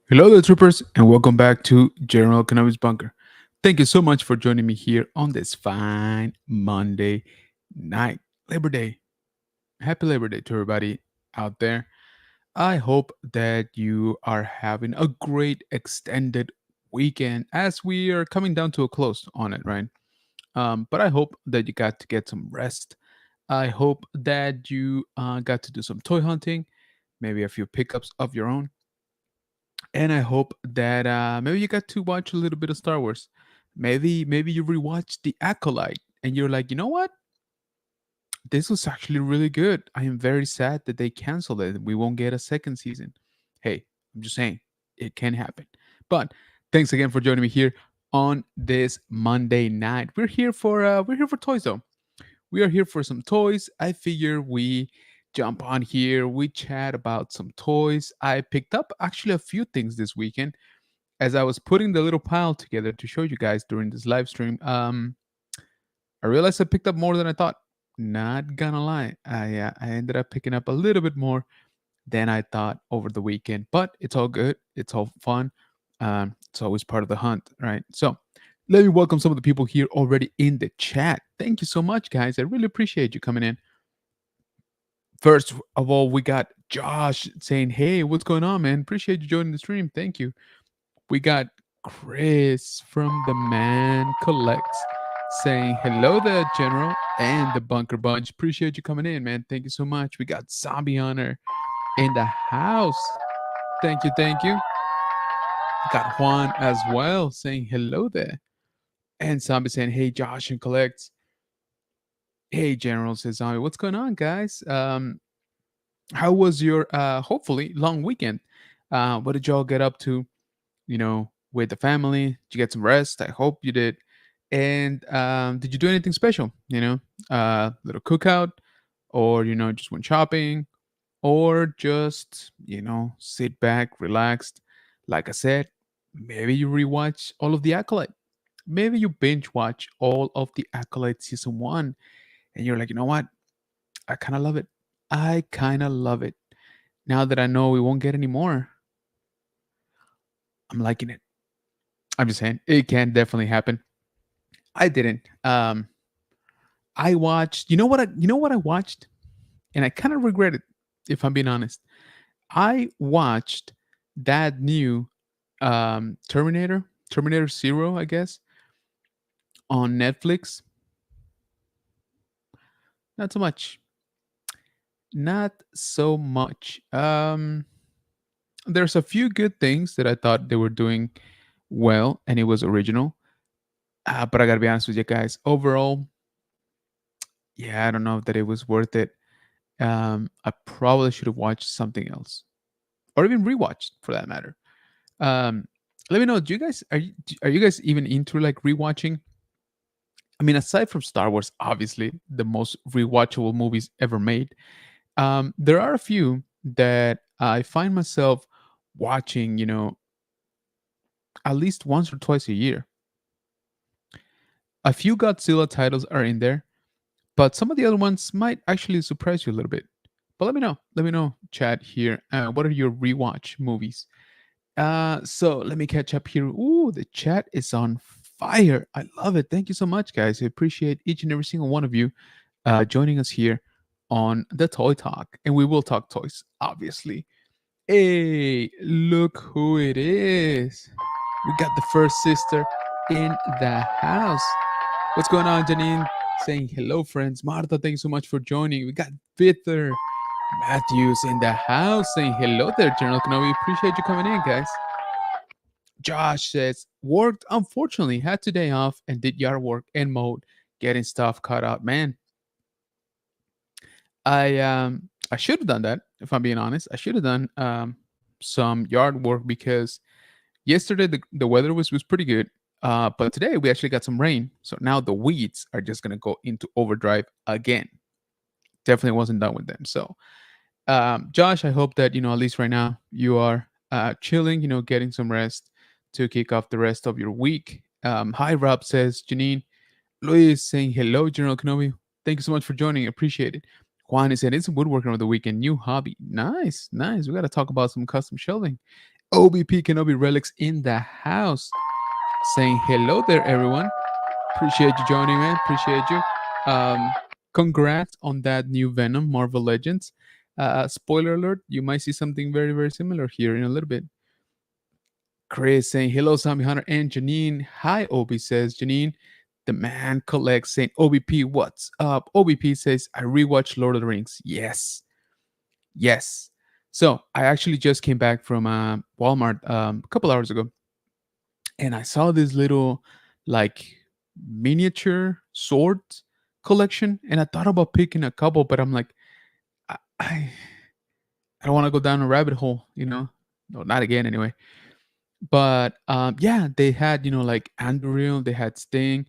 Hello there, troopers, and welcome back to General Cannabis Bunker. Thank you so much for joining me here on this fine Monday night, Labor Day. Happy Labor Day to everybody out there. I hope that you are having a great extended weekend as we are coming down to a close on it, right? But I hope that you got to get some rest. I hope that you got to do some toy hunting, maybe a few pickups of your own, and I hope that maybe you got to watch a little bit of Star Wars. Maybe you rewatched The Acolyte and you're like, you know what? This was actually really good. I am very sad that they canceled it. We won't get a second season. Hey, I'm just saying it can happen. But thanks again for joining me here on this Monday night. We're here for toys though. We are here for some toys. I figure we jump on here, we chat about some toys. I picked up actually a few things this weekend as I was putting the little pile together to show you guys during this live stream. I realized I picked up more than I thought. Not gonna lie, I ended up picking up a little bit more than I thought over the weekend, but it's all good. It's all fun. It's always part of the hunt, right? So let me welcome some of the people here already in the chat. Thank you so much, guys. I really appreciate you coming in. First of all, we got Josh saying, "Hey, what's going on, man? Appreciate you joining the stream. Thank you." We got Chris from The Man Collects saying, "Hello there, General and the Bunker Bunch. Appreciate you coming in, man. Thank you so much." We got Zombie Hunter in the house. Thank you, thank you. Got Juan as well saying hello there. And Zombie saying, "Hey, Josh and Collects." Hey, General, says Zombie. What's going on, guys? How was your hopefully long weekend? What did y'all get up to? With the family? Did you get some rest? I hope you did. And did you do anything special? Little cookout, or just went shopping, or just sit back, relaxed. Like I said, maybe you rewatch all of the Acolyte. Maybe you binge watch all of the Acolyte season one, and you're like, you know what? I kind of love it. I kind of love it. Now that I know we won't get any more, I'm liking it. I'm just saying it can definitely happen. I didn't. I watched. You know what I watched, and I kind of regret it, if I'm being honest. I watched that new Terminator Zero, I guess, on Netflix. Not so much. Not so much. There's a few good things that I thought they were doing well, and it was original. But I gotta be honest with you guys. Overall, yeah, I don't know that it was worth it. I probably should have watched something else, or even rewatched for that matter. Um, Let me know. Do you guys are you guys even into like rewatching? I mean, aside from Star Wars, obviously the most rewatchable movies ever made, there are a few that I find myself watching. At least once or twice a year. A few Godzilla titles are in there, but some of the other ones might actually surprise you a little bit. But let me know. Let me know, chat here. What are your rewatch movies? So let me catch up here. Ooh, the chat is on fire. I love it. Thank you so much, guys. I appreciate each and every single one of you joining us here on the Toy Talk. And we will talk toys, obviously. Hey, look who it is. We got the first sister in the house. What's going on, Janine? Saying hello, friends. Marta, thank you so much for joining. We got Victor Matthews in the house saying hello there, General Kenobi. Appreciate you coming in, guys. Josh says, worked, unfortunately, had today off and did yard work in mode, getting stuff cut out. Man, I should have done that, if I'm being honest. I should have done some yard work because yesterday the weather was pretty good. But today we actually got some rain. So now the weeds are just gonna go into overdrive again. Definitely wasn't done with them. So Josh, I hope that at least right now you are chilling, getting some rest to kick off the rest of your week. Hi, Rob says Janine. Luis saying hello, General Kenobi. Thank you so much for joining. Appreciate it. Juan is saying it's woodworking over the weekend. New hobby. Nice, nice. We got to talk about some custom shelving. OBP Kenobi Relics in the house. Saying hello there, everyone. Appreciate you joining, man. Appreciate you. Um, Congrats on that new Venom, Marvel Legends. Spoiler alert, you might see something very, very similar here in a little bit. Chris saying hello, Zombie Hunter and Janine. Hi, Obi says Janine. The man collects saying OBP, what's up? OBP says I rewatched Lord of the Rings. Yes, yes. So I actually just came back from Walmart a couple hours ago, and I saw this little like miniature swords collection, and I thought about picking a couple, but I'm like, I don't want to go down a rabbit hole, No, not again anyway. But yeah, they had like Andrew, they had Sting,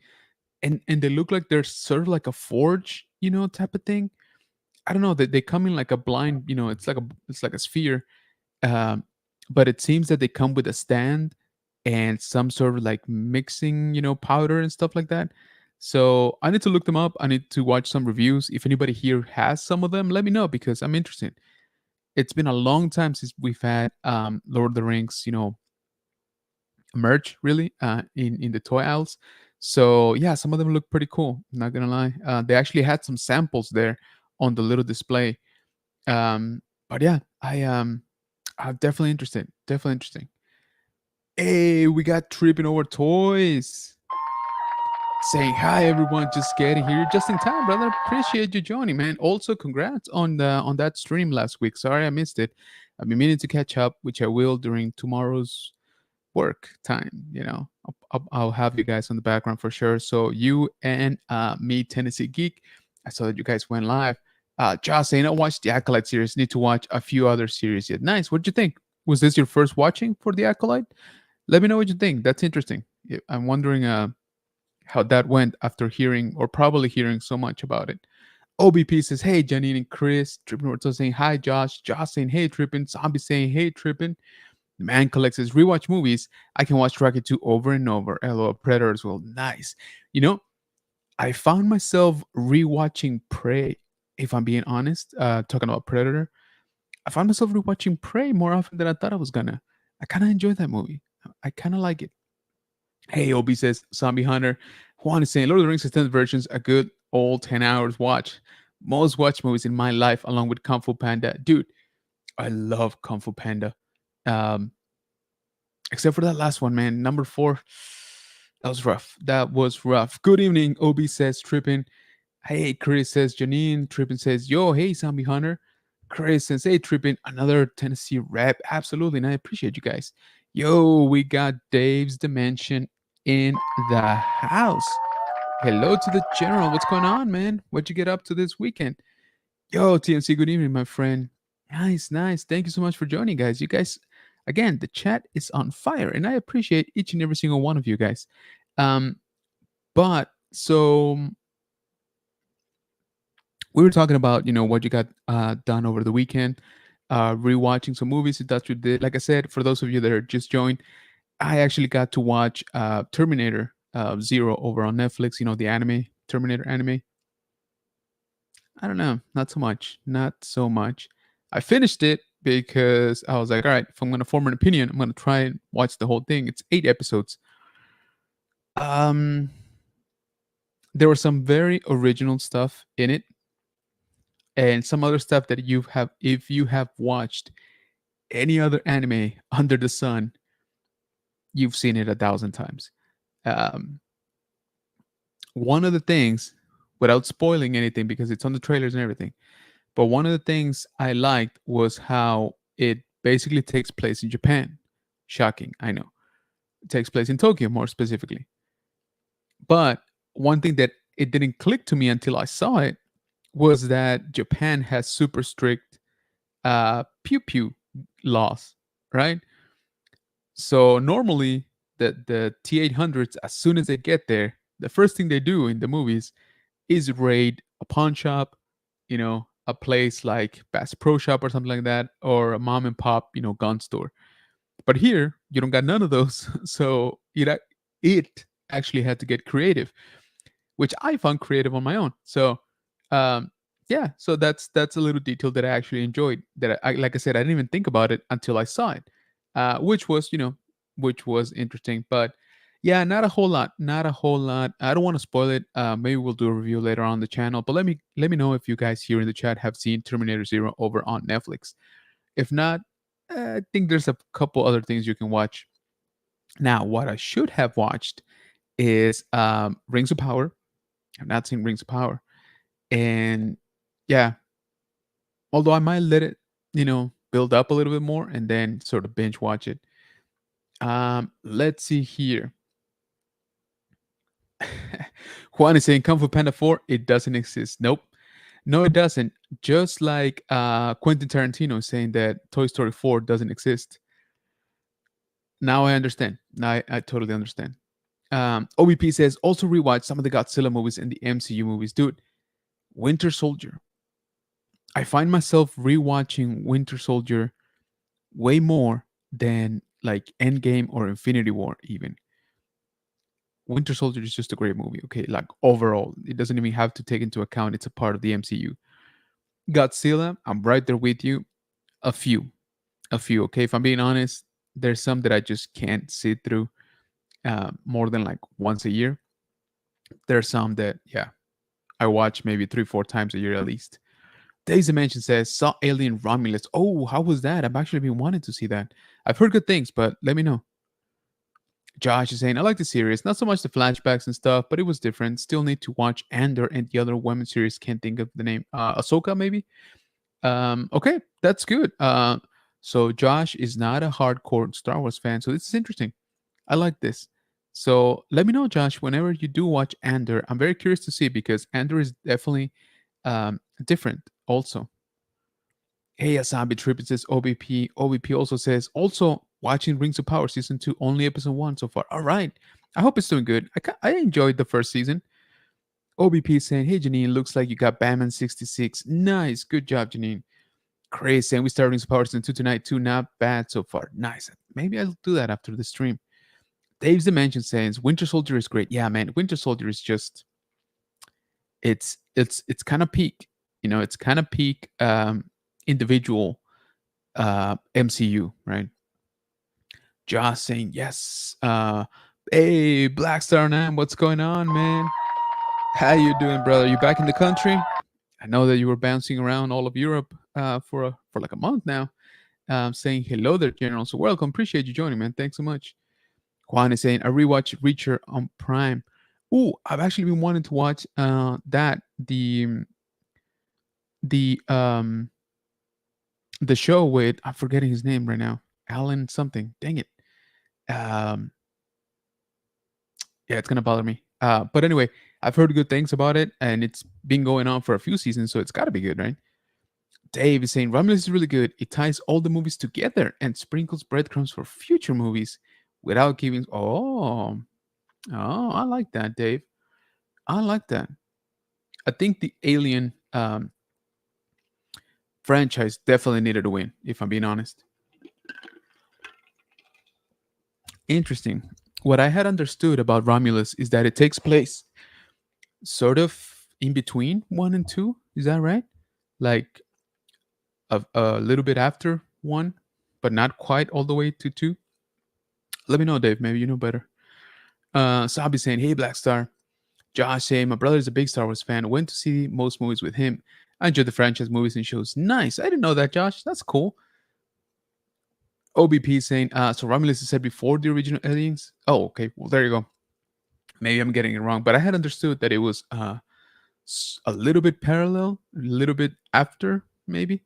and they look like they're sort of like a forge, type of thing. I don't know. They come in like a blind, it's like a sphere, um, but it seems that they come with a stand and some sort of like mixing, powder and stuff like that. So I need to look them up. I need to watch some reviews. If anybody here has some of them, let me know because I'm interested. It's been a long time since we've had Lord of the Rings, merch really in the toy aisles. So yeah, some of them look pretty cool. I'm not gonna lie. They actually had some samples there on the little display. But yeah, I'm definitely interested. Definitely interesting. Hey, we got tripping over toys. Saying hi everyone, just getting here just in time, brother. Appreciate you joining, man. Also, congrats on that stream last week. Sorry I missed it. I've been meaning to catch up, which I will during tomorrow's work time. I'll have you guys on the background for sure. So you and me, Tennessee Geek, I saw that you guys went live. Josh saying I watched the Acolyte series. Need to watch a few other series yet. Nice. What did you think? Was this your first watching for the Acolyte? Let me know what you think. That's interesting. I'm wondering how that went after hearing or probably hearing so much about it. OBP says, hey, Janine and Chris. Trippin Orto saying, hi, Josh. Josh saying, hey, Trippin. Zombie saying, hey, Trippin. The man collects his rewatch movies. I can watch Rocky 2 over and over. LOL, Predator as well. Nice. I found myself rewatching Prey, if I'm being honest, talking about Predator. I found myself rewatching Prey more often than I thought I was gonna. I kind of enjoy that movie. I kind of like it. Hey, Obi says, Zombie Hunter. Juan is saying, Lord of the Rings extended versions, a good old 10 hours watch. Most watch movies in my life, along with Kung Fu Panda. Dude, I love Kung Fu Panda. Um, except for that last one, man. Number 4. That was rough. That was rough. Good evening, Obi says, Trippin. Hey, Chris says, Janine. Trippin says, yo, hey, Zombie Hunter. Chris says, hey, Trippin. Another Tennessee rap. Absolutely. And I appreciate you guys. Yo, we got Dave's Dimension in the house. Hello to the general. What's going on, man? What'd you get up to this weekend? Yo, TMC, good evening, my friend. Nice, nice. Thank you so much for joining, guys. You guys, again, the chat is on fire, and I appreciate each and every single one of you guys. But so we were talking about, what you got done over the weekend, rewatching some movies. If that's what you did. Like I said, for those of you that are just joined, I actually got to watch Terminator Zero over on Netflix. The anime, Terminator anime. I don't know, not so much, not so much. I finished it because I was like, all right, if I'm going to form an opinion, I'm going to try and watch the whole thing. It's 8 episodes. Um, there was some very original stuff in it, and some other stuff that if you have watched any other anime under the sun, you've seen it 1,000 times. Um, one of the things, without spoiling anything, because it's on the trailers and everything, but one of the things I liked was how it basically takes place in Japan. Shocking, I know. It takes place in Tokyo, more specifically. But one thing that it didn't click to me until I saw it was that Japan has super strict pew pew laws, right? So normally the T800s, as soon as they get there, the first thing they do in the movies is raid a pawn shop, a place like Bass Pro Shop or something like that, or a mom and pop, gun store. But here, you don't got none of those. So it actually had to get creative, which I found creative on my own. So um, yeah, so that's a little detail that I actually enjoyed. That like I said, I didn't even think about it until I saw it. which was, which was interesting. But yeah, not a whole lot, not a whole lot. I don't want to spoil it. Maybe we'll do a review later on the channel. But let me know if you guys here in the chat have seen Terminator Zero over on Netflix. If not, I think there's a couple other things you can watch. Now, what I should have watched is Rings of Power. I've not seen Rings of Power, and yeah, although I might let it, build up a little bit more and then sort of binge watch it. Let's see here. Juan is saying Kung Fu Panda 4, it doesn't exist. Nope. No, it doesn't. Just like Quentin Tarantino saying that Toy Story 4 doesn't exist. Now I understand. Now I totally understand. OBP says also rewatch some of the Godzilla movies and the MCU movies. Dude, Winter Soldier. I find myself rewatching Winter Soldier way more than like Endgame or Infinity War, even. Winter Soldier is just a great movie, okay? Like overall, it doesn't even have to take into account it's a part of the MCU. Godzilla, I'm right there with you. A few, okay? If I'm being honest, there's some that I just can't sit through more than like once a year. There's some that, yeah, I watch maybe 3-4 times a year at least. Days Dimension says, saw Alien Romulus. Oh, how was that? I've actually been wanting to see that. I've heard good things, but let me know. Josh is saying, I like the series. Not so much the flashbacks and stuff, but it was different. Still need to watch Andor and the other women series. Can't think of the name. Ahsoka, maybe? Okay, that's good. So Josh is not a hardcore Star Wars fan, so this is interesting. I like this. So let me know, Josh, whenever you do watch Andor. I'm very curious to see because Andor is definitely different also. Hey, Asabi Trip, it says OBP. OBP also says, also watching Rings of Power Season 2, only Episode 1 so far. All right. I hope it's doing good. I enjoyed the first season. OBP saying, hey, Janine, looks like you got Batman 66. Nice. Good job, Janine. Crazy saying, we started Rings of Power Season 2 tonight, too. Not bad so far. Nice. Maybe I'll do that after the stream. Dave's Dimension says, Winter Soldier is great. Yeah, man. Winter Soldier is just, it's kind of peak. It's kind of peak individual MCU, right? Josh saying yes. Hey, Black Star 9, what's going on, man? How you doing, brother? You back in the country? I know that you were bouncing around all of Europe for like a month now, saying hello there, General. So welcome. Appreciate you joining, man. Thanks so much. Juan is saying, I rewatched Reacher on Prime. Ooh, I've actually been wanting to watch that the show with, I'm forgetting his name right now, Alan something. Dang it. Yeah, it's gonna bother me. But anyway, I've heard good things about it, and it's been going on for a few seasons, so it's got to be good, right? Dave is saying Romulus is really good. It ties all the movies together and sprinkles breadcrumbs for future movies without giving. Oh, I like that, Dave. I like that. I think the Alien franchise definitely needed a win, if I'm being honest. Interesting. What I had understood about Romulus is that it takes place sort of in between 1 and 2. Is that right? Like a little bit after 1, but not quite all the way to 2. Let me know, Dave. Maybe you know better. Sabi saying, hey, Black Star. Josh saying, my brother is a big Star Wars fan. Went to see most movies with him. I enjoy the franchise movies and shows. Nice. I didn't know that, Josh. That's cool. OBP saying, so Romulus is said before the original aliens? Oh, okay. Well, there you go. Maybe I'm getting it wrong, but I had understood that it was a little bit parallel, a little bit after, maybe.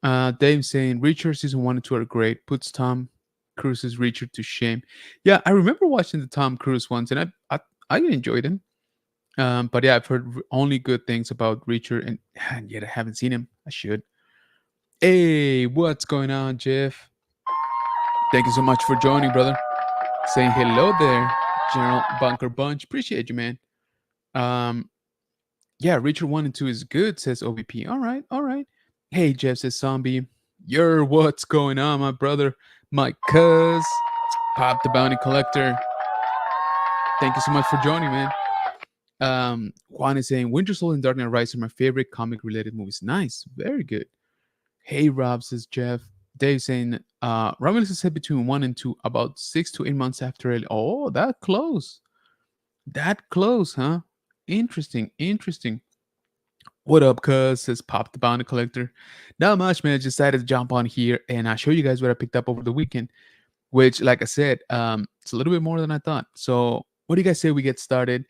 Dave saying, Reacher season 1 and 2 are great. Puts Tom Cruise's Reacher to shame. Yeah, I remember watching the Tom Cruise ones, and I enjoyed them. But yeah, I've heard only good things about Reacher, and yet I haven't seen him. I should. Hey, what's going on, Jeff? Thank you so much for joining, brother. Saying hello there, General Bunker Bunch. Appreciate you, man. Yeah, Reacher 1 and 2 is good, says OVP. All right. Hey, Jeff says Zombie. What's going on, my brother? My cuz. Pop the Bounty Collector. Thank you so much for joining, man. Juan is saying Winter Soldier and Dark Knight Rises are my favorite comic related movies. Nice, very good. Hey Rob, says Jeff. Dave saying Romulus is said between 1 and 2, about 6 to 8 months after it. Oh, that close. That close, huh? Interesting, interesting. What up, cuz? Says Pop the Bounty Collector. Not much, man. I just decided to jump on here and I show you guys what I picked up over the weekend, which, like I said, it's a little bit more than I thought. So, what do you guys say we get started?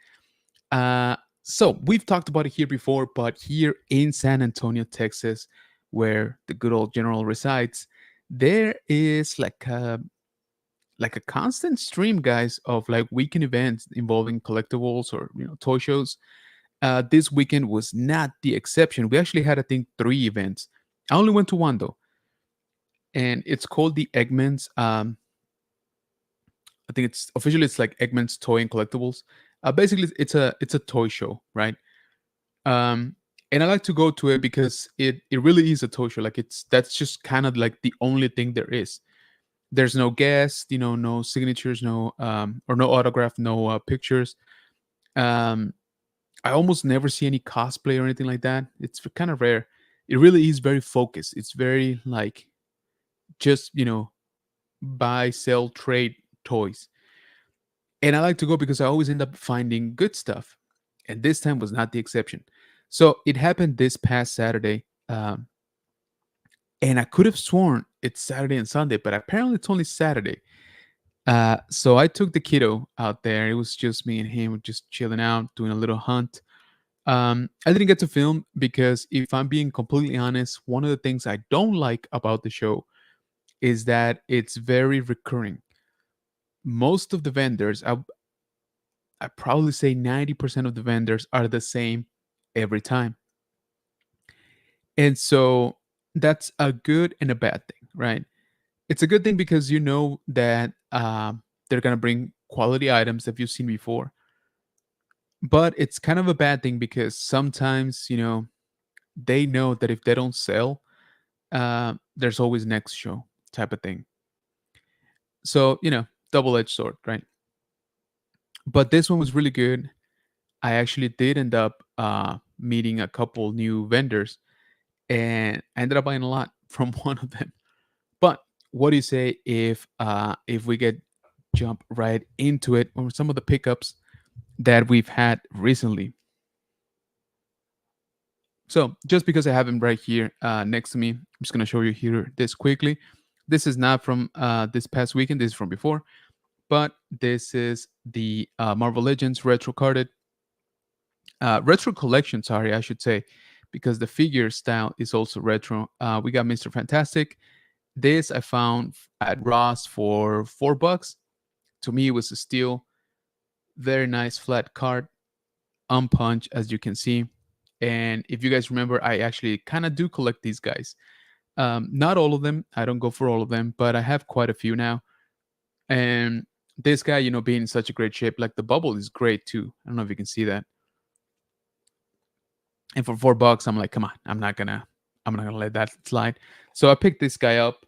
So we've talked about it here before, but here in San Antonio, Texas, where the good old general resides, there is like a constant stream, guys, of like weekend events involving collectibles or toy shows. This weekend was not the exception. We actually had, I think, 3 events. I only went to one though, and it's called the Eggman's. I think it's like Eggman's Toy and Collectibles. Basically, it's a toy show, right? And I like to go to it because it really is a toy show. Like that's just kind of like the only thing there is. There's no guests, no signatures, no or no autograph, no pictures. Um, I almost never see any cosplay or anything like that. It's kind of rare. It really is very focused. It's very like just buy, sell, trade toys. And I like to go because I always end up finding good stuff. And this time was not the exception. So it happened this past Saturday. And I could have sworn it's Saturday and Sunday, but apparently it's only Saturday. So I took the kiddo out there. It was just me and him just chilling out, doing a little hunt. I didn't get to film because, if I'm being completely honest, one of the things I don't like about the show is that it's very recurring. Most of the vendors, I probably say 90% of the vendors are the same every time. And so that's a good and a bad thing, right? It's a good thing because you know that they're going to bring quality items that you've seen before. But it's kind of a bad thing because sometimes, they know that if they don't sell, there's always next show type of thing. So, double-edged sword, right? But this one was really good. I actually did end up meeting a couple new vendors, and I ended up buying a lot from one of them. But what do you say if we get jump right into it on some of the pickups that we've had recently? So just because I have him right here next to me, I'm just gonna show you here this quickly. This is not from this past weekend. This is from before, but this is the Marvel Legends retro collection. Sorry, I should say, because the figure style is also retro. We got Mr. Fantastic. This I found at Ross for $4. To me, it was a steal. Very nice flat card, unpunched, as you can see. And if you guys remember, I actually kind of do collect these guys. Not all of them. I don't go for all of them, but I have quite a few now. And this guy, being in such a great shape, like the bubble is great too. I don't know if you can see that. And for $4, I'm like, come on, I'm not gonna let that slide. So I picked this guy up.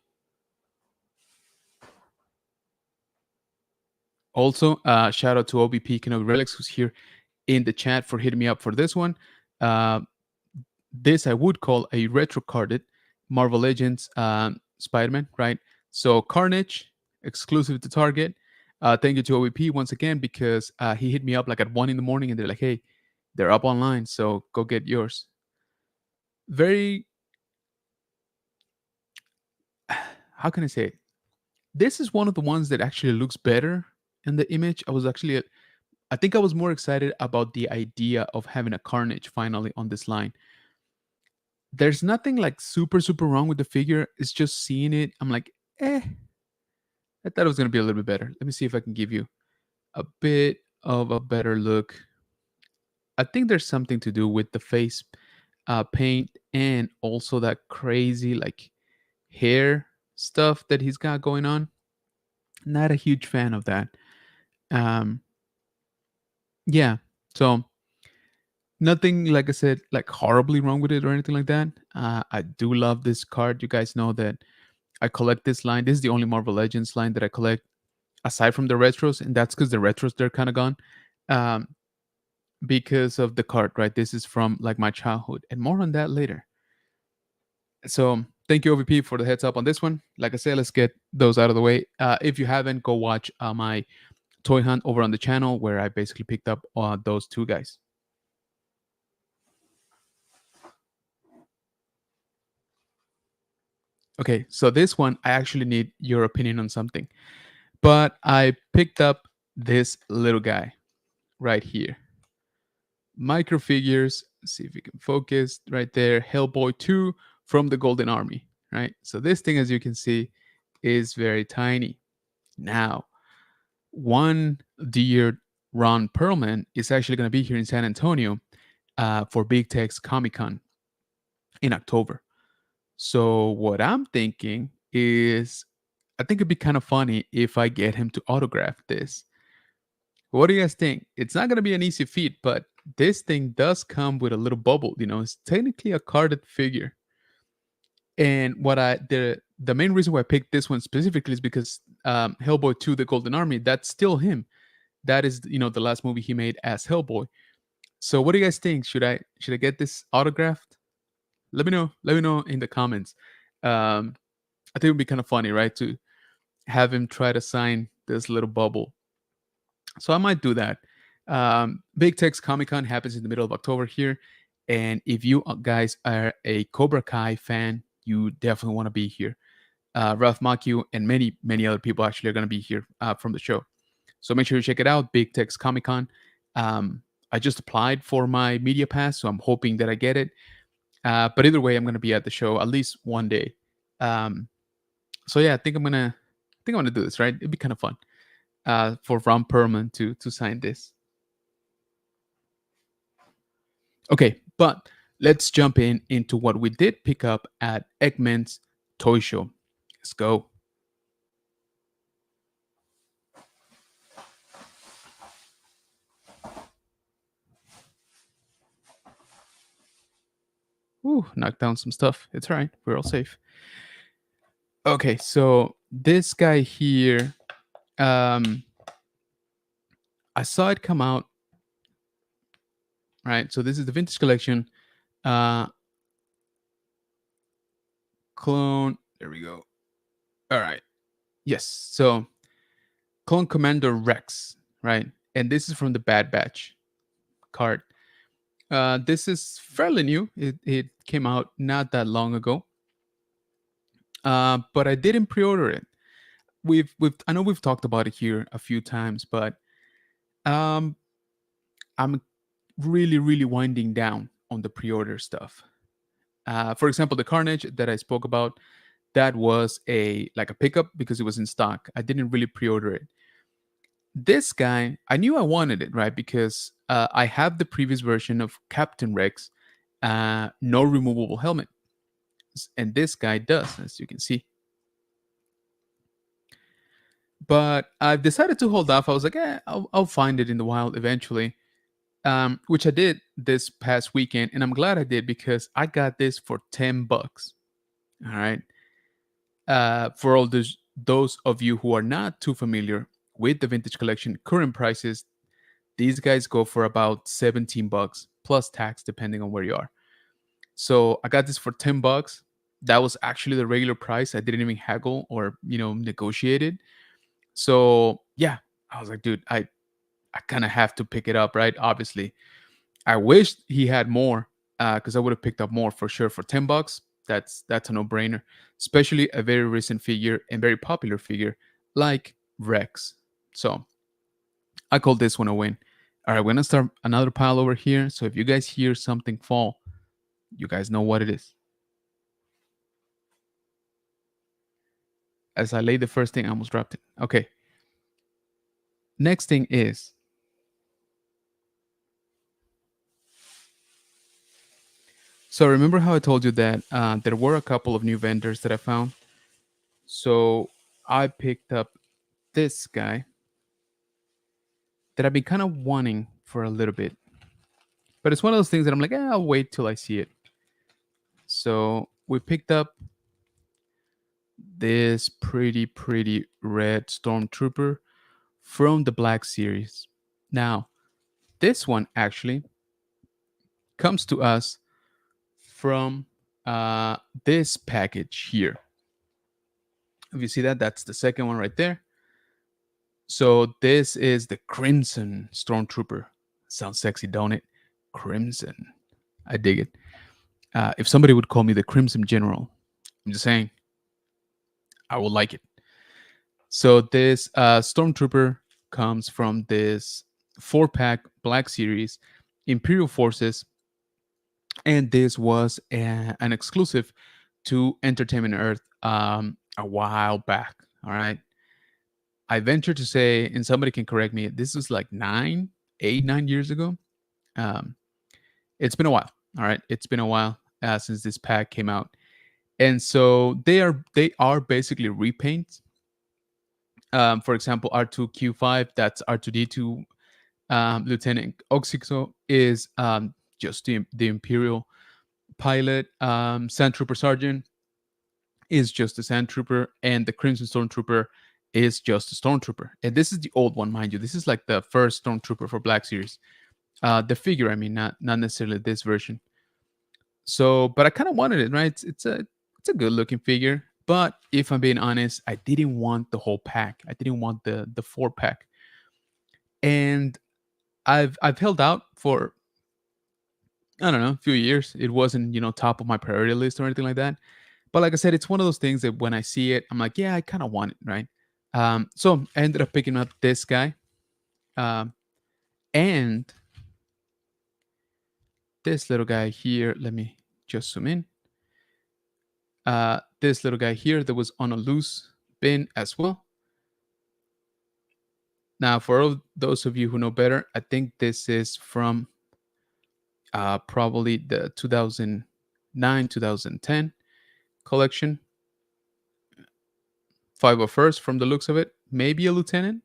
Also, shout out to OBP Kenobi Relics, who's here in the chat, for hitting me up for this one. Uh, this I would call a retro carded Marvel Legends Spider-Man, right? So Carnage, exclusive to Target. Thank you to OVP once again, because he hit me up like at 1 in the morning and they're like, hey, they're up online, so go get yours. Very, how can I say it? This is one of the ones that actually looks better in the image. I think I was more excited about the idea of having a Carnage finally on this line. There's nothing like super, super wrong with the figure. It's just seeing it, I'm like, I thought it was going to be a little bit better. Let me see if I can give you a bit of a better look. I think there's something to do with the face paint, and also that crazy like hair stuff that he's got going on. Not a huge fan of that. Um, yeah, so nothing, like I said, like horribly wrong with it or anything like that. I do love this card. You guys know that I collect this line. This is the only Marvel Legends line that I collect aside from the retros, and that's because the retros, they're kind of gone. Um, because of the card, right? This is from like my childhood, and more on that later. So Thank you, OVP, for the heads up on this one. Like I said, let's get those out of the way. If you haven't, go watch my toy hunt over on the channel where I basically picked up those two guys. Okay, so this one, I actually need your opinion on something. But I picked up this little guy right here. Microfigures, see if we can focus right there. Hellboy 2 from the Golden Army, right? So this thing, as you can see, is very tiny. Now, one dear Ron Perlman is actually going to be here in San Antonio for Big Tech's Comic Con in October. So what I'm thinking is, I think it'd be kind of funny if I get him to autograph this. What do you guys think? It's not going to be an easy feat, but this thing does come with a little bubble. It's technically a carded figure. And the main reason why I picked this one specifically is because Hellboy 2: The Golden Army, that's still him. That is the last movie he made as Hellboy. So what do you guys think? Should I get this autographed? Let me know. Let me know in the comments. I think it would be kind of funny, right, to have him try to sign this little bubble. So I might do that. Big Tech's Comic Con happens in the middle of October here, and if you guys are a Cobra Kai fan, you definitely want to be here. Ralph Macchio and many other people actually are going to be here from the show. So make sure you check it out, Big Tech's Comic Con. I just applied for my media pass, so I'm hoping that I get it. But either way, I'm going to be at the show at least one day. So yeah, I think I'm gonna do this. Right, it'd be kind of fun for Ron Perlman to sign this. Okay, but let's jump into what we did pick up at Eggman's Toy Show. Let's go. Ooh, knocked down some stuff. It's all right. We're all safe. Okay, so this guy here, I saw it come out. Right, so this is the vintage collection. Clone. There we go. All right. Yes. So Clone Commander Rex. Right, and this is from the Bad Batch card. This is fairly new. It came out not that long ago. But I didn't pre-order it. I know we've talked about it here a few times, but I'm really winding down on the pre-order stuff. For example, the Carnage that I spoke about, that was a pickup because it was in stock. I didn't really pre-order it. This guy, I knew I wanted it, right? Because I have the previous version of Captain Rex, no removable helmet. And this guy does, as you can see. But I've decided to hold off. I was like, I'll find it in the wild eventually, which I did this past weekend. And I'm glad I did because I got this for $10. All right. For all those of you who are not too familiar with the vintage collection, current prices, these guys go for about $17 plus tax, depending on where you are. So I got this for $10. That was actually the regular price. I didn't even haggle or negotiate it. So yeah, I was like, dude, I kind of have to pick it up, right? Obviously, I wish he had more because I would have picked up more for sure for $10. That's a no-brainer, especially a very recent figure and very popular figure like Rex. So I call this one a win. All right, we're gonna start another pile over here. So if you guys hear something fall, you guys know what it is. As I laid the first thing, I almost dropped it. Okay. Next thing is, so remember how I told you that there were a couple of new vendors that I found? So I picked up this guy that I've been kind of wanting for a little bit. But it's one of those things that I'm like, I'll wait till I see it. So we picked up this pretty red Stormtrooper from the Black Series. Now, this one actually comes to us from uh, this package here. If you see that, that's the second one right there. So this is the Crimson Stormtrooper. Sounds sexy, don't it? Crimson. I dig it. If somebody would call me the Crimson General, I'm just saying, I would like it. So this Stormtrooper comes from this 4-pack Black Series Imperial Forces, and this was an exclusive to Entertainment Earth a while back. All right, I venture to say, and somebody can correct me, this was like 9 years ago. Um, it's been a while. All right, it's been a while since this pack came out, and so they are basically repaints. For example, R2Q5, that's R2D2. Lieutenant Oxixo is just the Imperial pilot. Sand Trooper Sergeant is just a Sand Trooper, and the Crimson Stormtrooper is just a Stormtrooper. And this is the old one, mind you. This is like the first Stormtrooper for Black Series. The figure, I mean, not necessarily this version. So, but I kind of wanted it, right? It's a good looking figure. But if I'm being honest, I didn't want the whole pack. I didn't want the 4-pack. And I've held out for, I don't know, a few years. It wasn't, top of my priority list or anything like that. But like I said, it's one of those things that when I see it, I'm like, yeah, I kind of want it, right? So I ended up picking up this guy, um, and this little guy here. Let me just zoom in. This little guy here that was on a loose bin as well. Now, for all those of you who know better, I think this is from probably the 2009 2010 collection. 501st from the looks of it, maybe a lieutenant,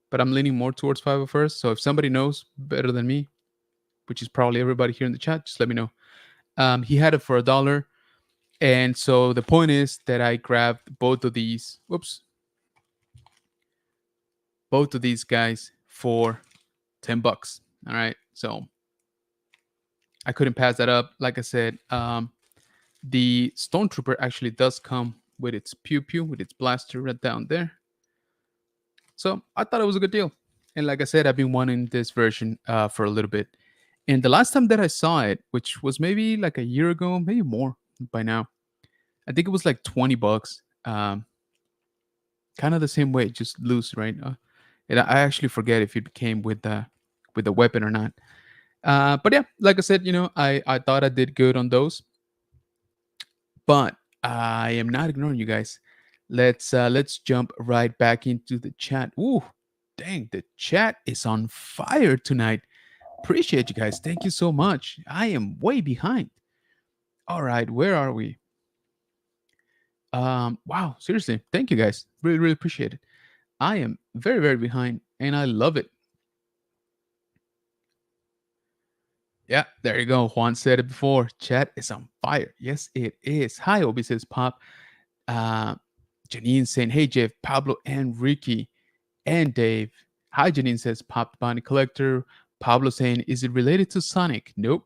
but I'm leaning more towards 501st. So if somebody knows better than me, which is probably everybody here in the chat, just let me know. He had it for $1. And so the point is that I grabbed both of these, both of these guys for $10. All right. So I couldn't pass that up. Like I said, the Stormtrooper actually does come with its pew pew, with its blaster right down there. So I thought it was a good deal. And like I said, I've been wanting this version for a little bit. And the last time that I saw it, which was maybe like a year ago, maybe more by now, I think it was like $20. Kind of the same way, just loose, right? And I actually forget if it came with the weapon or not. But yeah, like I said, I thought I did good on those, but I am not ignoring you guys. Let's jump right back into the chat. Ooh, dang, the chat is on fire tonight. Appreciate you guys. Thank you so much. I am way behind. All right, where are we? Wow, seriously, thank you guys. Really, really appreciate it. I am very, very behind, and I love it. Yeah, there you go. Juan said it before. Chat is on fire. Yes, it is. Hi, Obi says Pop. Uh, Janine saying, hey, Jeff, Pablo, and Ricky, and Dave. Hi, Janine says, Pop Bounty Collector. Pablo saying, is it related to Sonic? Nope.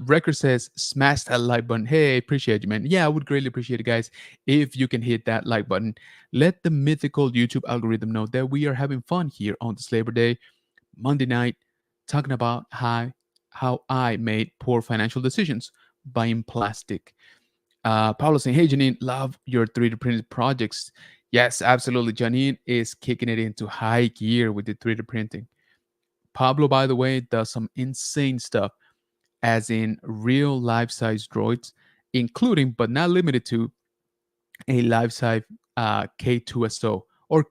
Record says, smash that like button. Hey, appreciate you, man. Yeah, I would greatly appreciate it, guys, if you can hit that like button. Let the mythical YouTube algorithm know that we are having fun here on this Labor Day, Monday night, talking about how I made poor financial decisions buying plastic. Paulo saying, hey, Janine, love your 3D printed projects. Yes, absolutely. Janine is kicking it into high gear with the 3D printing. Pablo, by the way, does some insane stuff, as in real life-size droids, including but not limited to a life-size K2SO or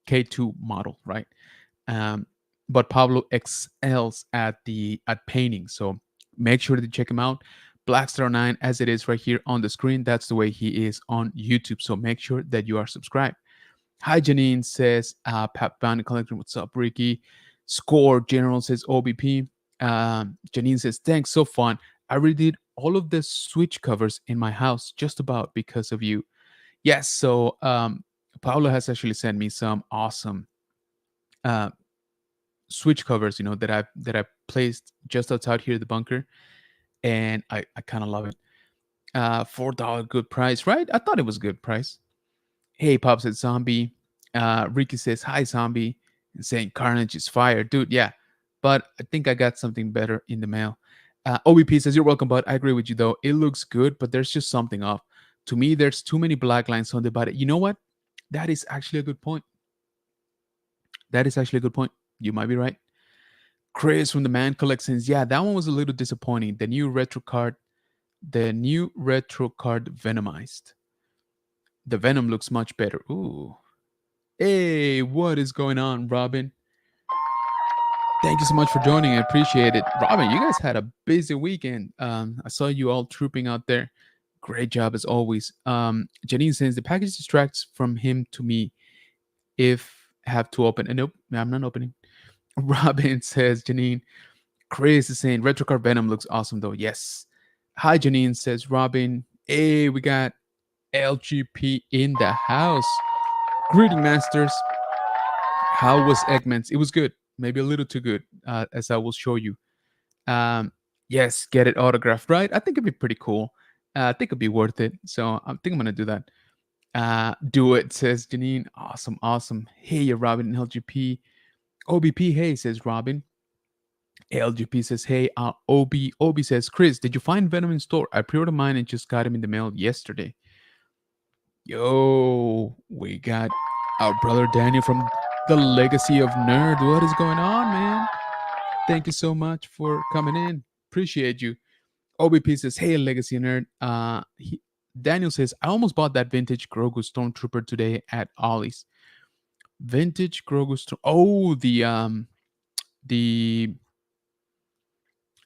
K2 model, right? Um, but Pablo excels at painting, so make sure to check him out. Blackstar9, as it is right here on the screen, that's the way he is on YouTube. So make sure that you are subscribed. Hi, Janine says, Pat Bounty Collector, what's up, Ricky? Score General says, OBP. Janine says, thanks, so fun. I redid all of the Switch covers in my house just about because of you. Yes, so Paolo has actually sent me some awesome uh, Switch covers, that I've placed just outside here the bunker, and I kind of love it. $4 good price, right? I thought it was good price. Hey, Pop said zombie. Ricky says hi zombie and saying Carnage is fire, dude. Yeah, but I think I got something better in the mail. OBP says you're welcome, but I agree with you though. It looks good, but there's just something off. To me, there's too many black lines on the body. You know what? That is actually a good point. That is actually a good point. You might be right. Chris from the Man Collections. Yeah, that one was a little disappointing. The new retro card Venomized. The Venom looks much better. Ooh. Hey, what is going on, Robin? Thank you so much for joining. I appreciate it. Robin, you guys had a busy weekend. I saw you all trooping out there. Great job as always. Janine says the package distracts from him to me if I have to open. Nope, I'm not opening. Robin says, Janine, Chris is saying Retrocard Venom looks awesome though. Yes. Hi, Janine says Robin. Hey, we got LGP in the house. Greeting masters. How was Eggman's? It was good. Maybe a little too good, as I will show you. Um, yes, get it autographed, right? I think it'd be pretty cool. I think it'd be worth it. So I think I'm gonna do that. Do it, says Janine. Awesome, awesome. Hey, Robin and LGP. OBP, hey, says Robin. LGP says, hey, OB says, Chris, did you find Venom in store? I pre-ordered mine and just got him in the mail yesterday. Yo, we got our brother Daniel from the Legacy of Nerd. What is going on, man? Thank you so much for coming in. Appreciate you. OBP says, hey, Legacy Nerd. Daniel says, I almost bought that vintage Grogu Stormtrooper today at Ollie's. Vintage Grogu Storm. Oh, the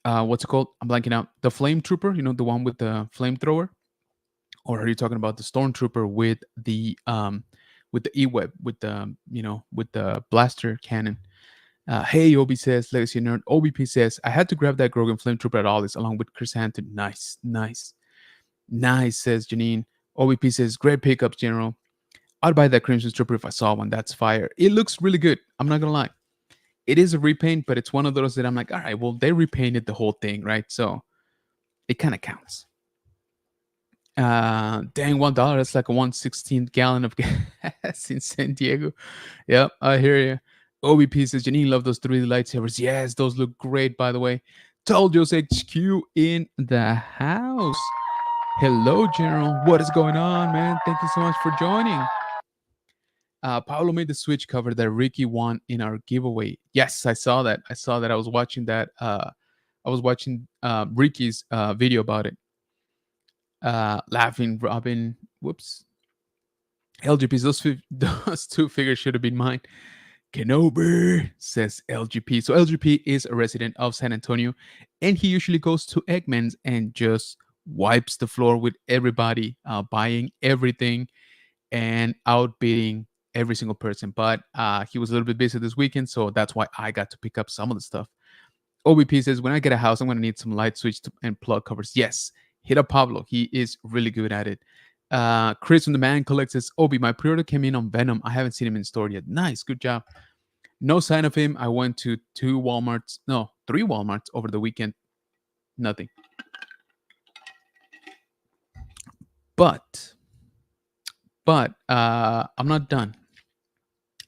what's it called? I'm blanking out. The Flame Trooper, the one with the flamethrower, or are you talking about the Stormtrooper with the E-web, with the blaster cannon? Hey, Obi says, Legacy Nerd. OBP says, I had to grab that Grogan Flame Trooper at Ollie's along with Chris Hanton. Nice, nice, nice, says Janine. OBP says, great pickups, General. I'd buy that Crimson Trooper if I saw one. That's fire. It looks really good. I'm not gonna lie. It is a repaint, but it's one of those that I'm like, all right, well, they repainted the whole thing, right? So it kind of counts. Dang, $1. That's like a 1/16 gallon of gas in San Diego. Yep, I hear you. OBP says, Janine, love those 3D lightsabers. Yes, those look great, by the way. Told Jose HQ in the house. Hello, General. What is going on, man? Thank you so much for joining. Paulo made the Switch cover that Ricky won in our giveaway. Yes, I saw that. I was watching that. I was watching Ricky's video about it. Laughing, Robin. Whoops. LGPs, those two figures should have been mine. Kenobi, says LGP. So LGP is a resident of San Antonio, and he usually goes to Eggman's and just wipes the floor with everybody, buying everything and outbidding every single person. But he was a little bit busy this weekend, so that's why I got to pick up some of the stuff. OBP says, when I get a house, I'm going to need some light switch and plug covers. Yes, hit up Pablo. He is really good at it. Chris from the Man Collects says, Obi, my pre-order came in on Venom. I haven't seen him in store yet. Nice, good job. No sign of him. I went to three Walmarts over the weekend. Nothing. But I'm not done.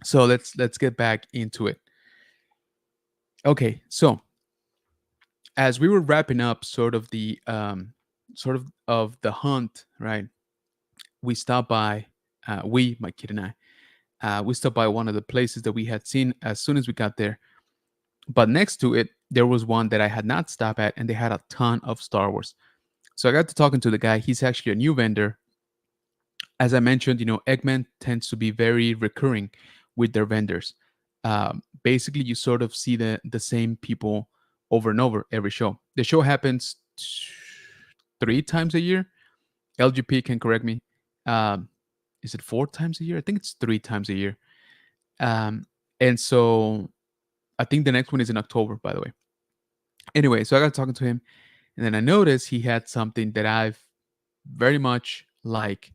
So let's get back into it. Okay, so as we were wrapping up sort of the hunt, right? We stopped by my kid and we stopped by one of the places that we had seen as soon as we got there. But next to it, there was one that I had not stopped at, and they had a ton of Star Wars. So I got to talking to the guy. He's actually a new vendor. As I mentioned, Eggman tends to be very recurring with their vendors. Basically, you sort of see the same people over and over every show. The show happens 3 times a year. LGP can correct me. Is it 4 times a year? I think it's 3 times a year. And so I think the next one is in October, by the way. Anyway, so I got talking to him, and then I noticed he had something that I've very much like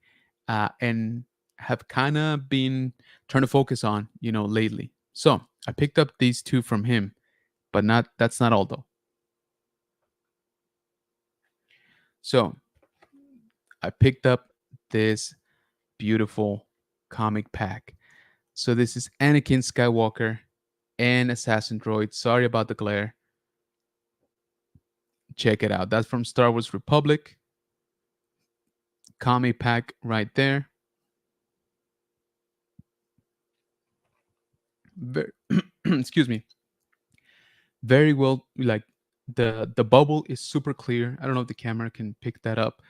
and have kind of been trying to focus on, lately. So I picked up these two from him, but that's not all though. So I picked up this beautiful comic pack. So this is Anakin Skywalker and Assassin Droid. Sorry about the glare. Check it out. That's from Star Wars Republic. Comic pack right there. Very, excuse me. Very well, like the bubble is super clear. I don't know if the camera can pick that up.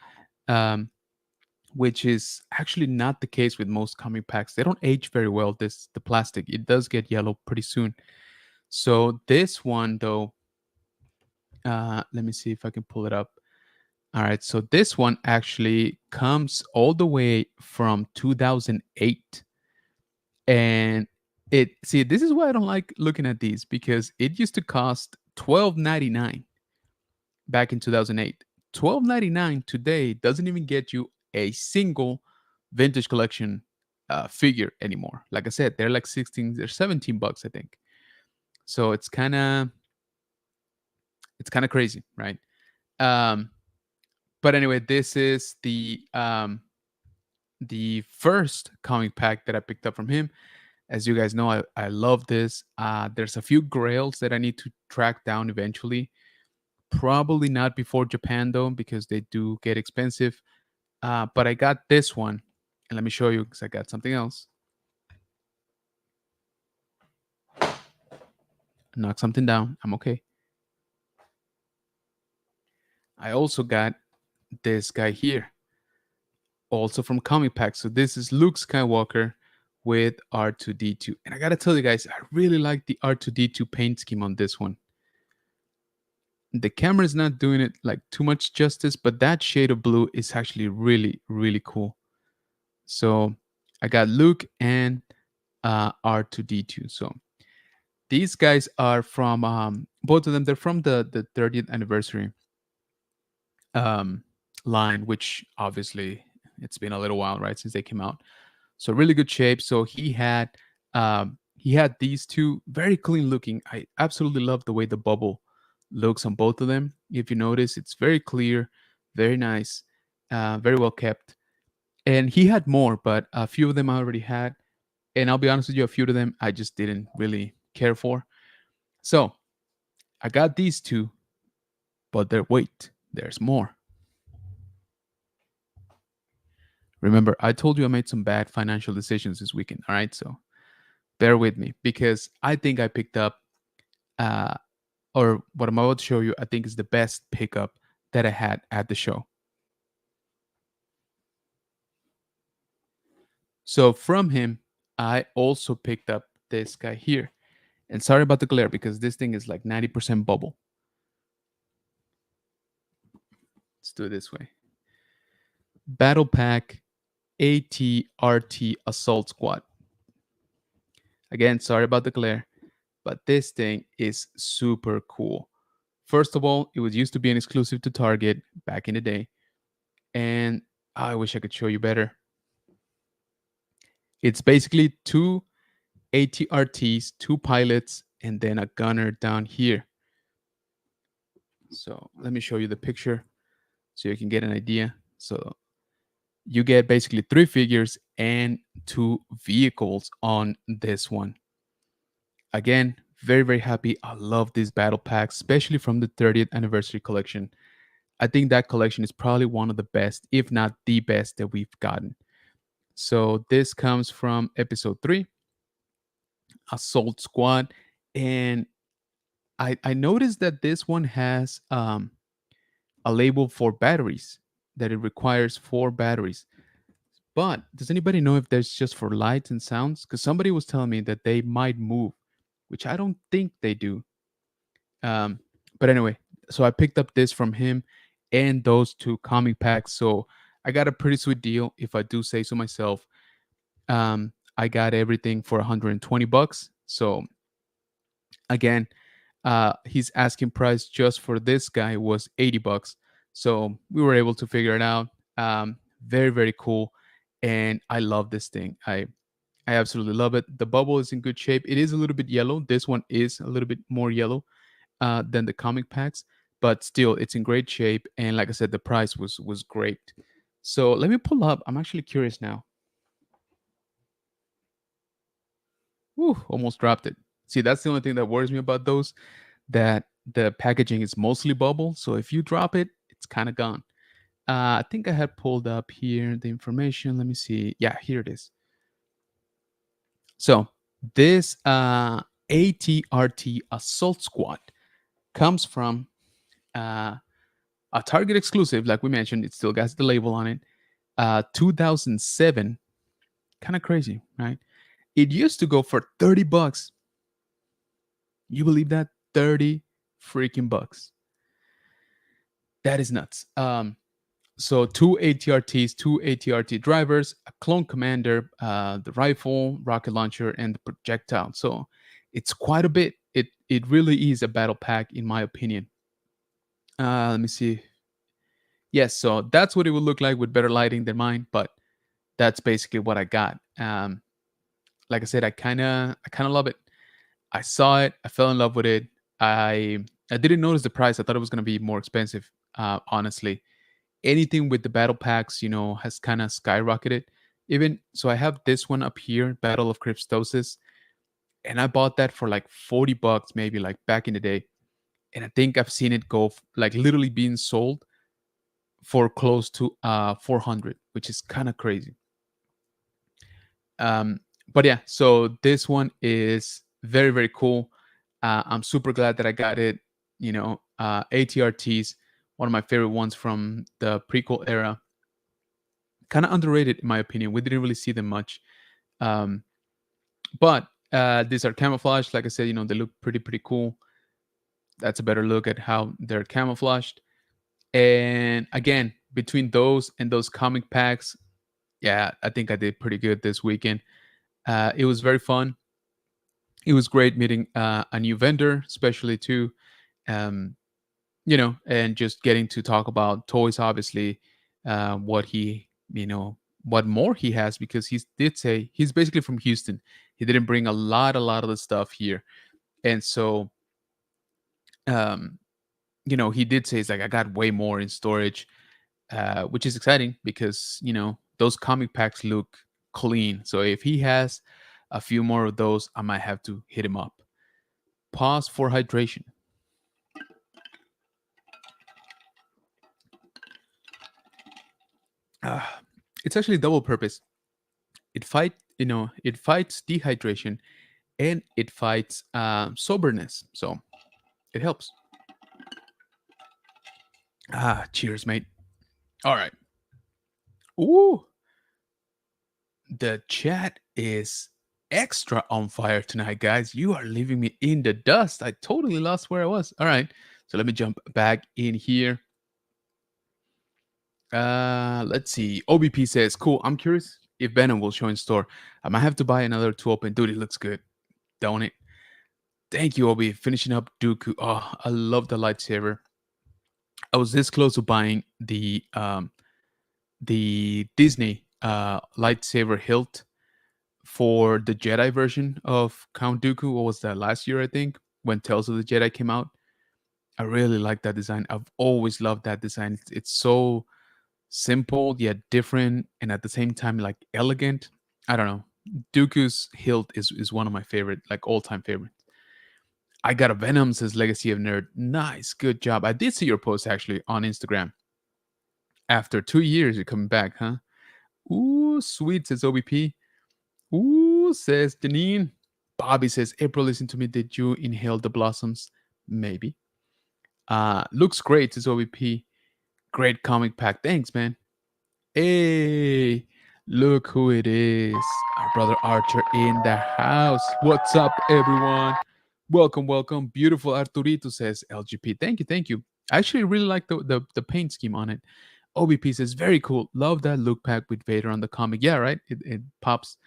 Um, which is actually not the case with most comic packs. They don't age very well. The plastic, it does get yellow pretty soon. So this one though, let me see if I can pull it up. All right, so this one actually comes all the way from 2008. And it see, this is why I don't like looking at these, because it used to cost $12.99 back in 2008. $12.99 today doesn't even get you a single vintage collection figure anymore. Like I said, they're like 16, they're $17, I think. So it's kind of crazy, right? Um, but anyway, this is the first comic pack that I picked up from him. As you guys know, I love this. There's a few grails that I need to track down eventually. Probably not before Japan though, because they do get expensive. But I got this one, and let me show you because I got something else. Knock something down. I'm okay. I also got this guy here, also from Comic Pack. So this is Luke Skywalker with R2D2. And I gotta tell you guys, I really like the R2D2 paint scheme on this one. The camera is not doing it like too much justice, but that shade of blue is actually really, really cool. So I got Luke and R2D2. So these guys are from both of them. They're from the 30th anniversary um, line, which obviously it's been a little while, right, since they came out. So really good shape. So he had these two very clean looking. I absolutely love the way the bubble looks on both of them. If you notice, it's very clear, very nice, very well kept. And he had more, but a few of them I already had. And I'll be honest with you, a few of them I just didn't really care for. So I got these two, but wait, there's more. Remember, I told you I made some bad financial decisions this weekend. All right, so bear with me, because I think I picked up, uh, or what I'm about to show you, I think is the best pickup that I had at the show. So from him, I also picked up this guy here. And sorry about the glare, because this thing is like 90% bubble. Let's do it this way. Battle Pack ATRT Assault Squad. Again, sorry about the glare, but this thing is super cool. First of all, it was used to be an exclusive to Target back in the day. And I wish I could show you better. It's basically two ATRTs, two pilots, and then a gunner down here. So let me show you the picture so you can get an idea. So you get basically three figures and two vehicles on this one. Again, very, very happy. I love these battle packs, especially from the 30th anniversary collection. I think that collection is probably one of the best, if not the best, that we've gotten. So this comes from episode 3, Assault Squad. And I noticed that this one has a label for batteries, that it requires 4 batteries. But does anybody know if there's just for lights and sounds? Because somebody was telling me that they might move, which I don't think they do. Um, but anyway, so I picked up this from him and those two comic packs. So I got a pretty sweet deal, if I do say so myself. I got everything for $120. So again, his asking price just for this guy was $80. So we were able to figure it out. Very, very cool. And I love this thing. I absolutely love it. The bubble is in good shape. It is a little bit yellow. This one is a little bit more yellow than the comic packs, but still, it's in great shape. And like I said, the price was great. So let me pull up. I'm actually curious now. Whew, almost dropped it. See, that's the only thing that worries me about those, that the packaging is mostly bubble. So if you drop it, it's kind of gone. I think I had pulled up here the information. Let me see. Yeah, here it is. So this ATRT Assault Squad comes from uh, a Target exclusive, like we mentioned. It still has the label on it. 2007. Kind of crazy, right? It used to go for $30. You believe that? 30 freaking bucks. That is nuts. So two ATRTs, two ATRT drivers, a clone commander, the rifle, rocket launcher, and the projectile. So it's quite a bit. It really is a battle pack, in my opinion. Let me see. Yes, so that's what it would look like with better lighting than mine, but that's basically what I got. Like I said, I kind of love it. I saw it, I fell in love with it. I I didn't notice the price. I thought it was gonna be more expensive. Honestly, anything with the battle packs, has kind of skyrocketed. Even so, I have this one up here, Battle of Cryptosis, and I bought that for like $40, maybe like back in the day. And I think I've seen it go like literally being sold for close to 400, which is kind of crazy. Um, but yeah, so this one is very, very cool. I'm super glad that I got it. ATRTs, one of my favorite ones from the prequel era. Kind of underrated, in my opinion. We didn't really see them much. Um, but these are camouflaged. Like I said, they look pretty, pretty cool. That's a better look at how they're camouflaged. And again, between those and those comic packs, yeah, I think I did pretty good this weekend. It was very fun. It was great meeting a new vendor, especially too, um, and just getting to talk about toys. Obviously, what what more he has, because he did say he's basically from Houston. He didn't bring a lot of the stuff here, and so um, he did say it's like I got way more in storage, which is exciting because those comic packs look clean. So if he has a few more of those, I might have to hit him up. Pause for hydration. Uh, it's actually double purpose. It fights dehydration and it fights soberness. So it helps. Cheers, mate. All right. Ooh, the chat is extra on fire tonight, guys. You are leaving me in the dust. I totally lost where I was. All right. So let me jump back in here. Let's see. OBP says, cool. I'm curious if Venom will show in store. I might have to buy another to open. Dude, it looks good. Don't it? Thank you, Obi. Finishing up Dooku. Oh, I love the lightsaber. I was this close to buying the Disney lightsaber hilt for the Jedi version of Count Dooku. What was that, last year, I think, when Tales of the Jedi came out? I really like that design. I've always loved that design. It's so simple yet different, and at the same time like elegant. I don't know. Dooku's hilt is one of my favorite, like all time favorite. I got a Venom, says Legacy of Nerd. Nice, good job. I did see your post actually on Instagram. After 2 years, you're coming back, huh? Ooh, sweet, says OBP. Ooh, says Janine. Bobby says, April, listen to me. Did you inhale the blossoms? Maybe. Looks great, says OBP. Great comic pack. Thanks, man. Hey, look who it is. Our brother Archer in the house. What's up, everyone? Welcome, welcome. Beautiful Arturito, says LGP. Thank you, thank you. I actually really like the paint scheme on it. OBP says, very cool. Love that look pack with Vader on the comic. Yeah, right? It pops.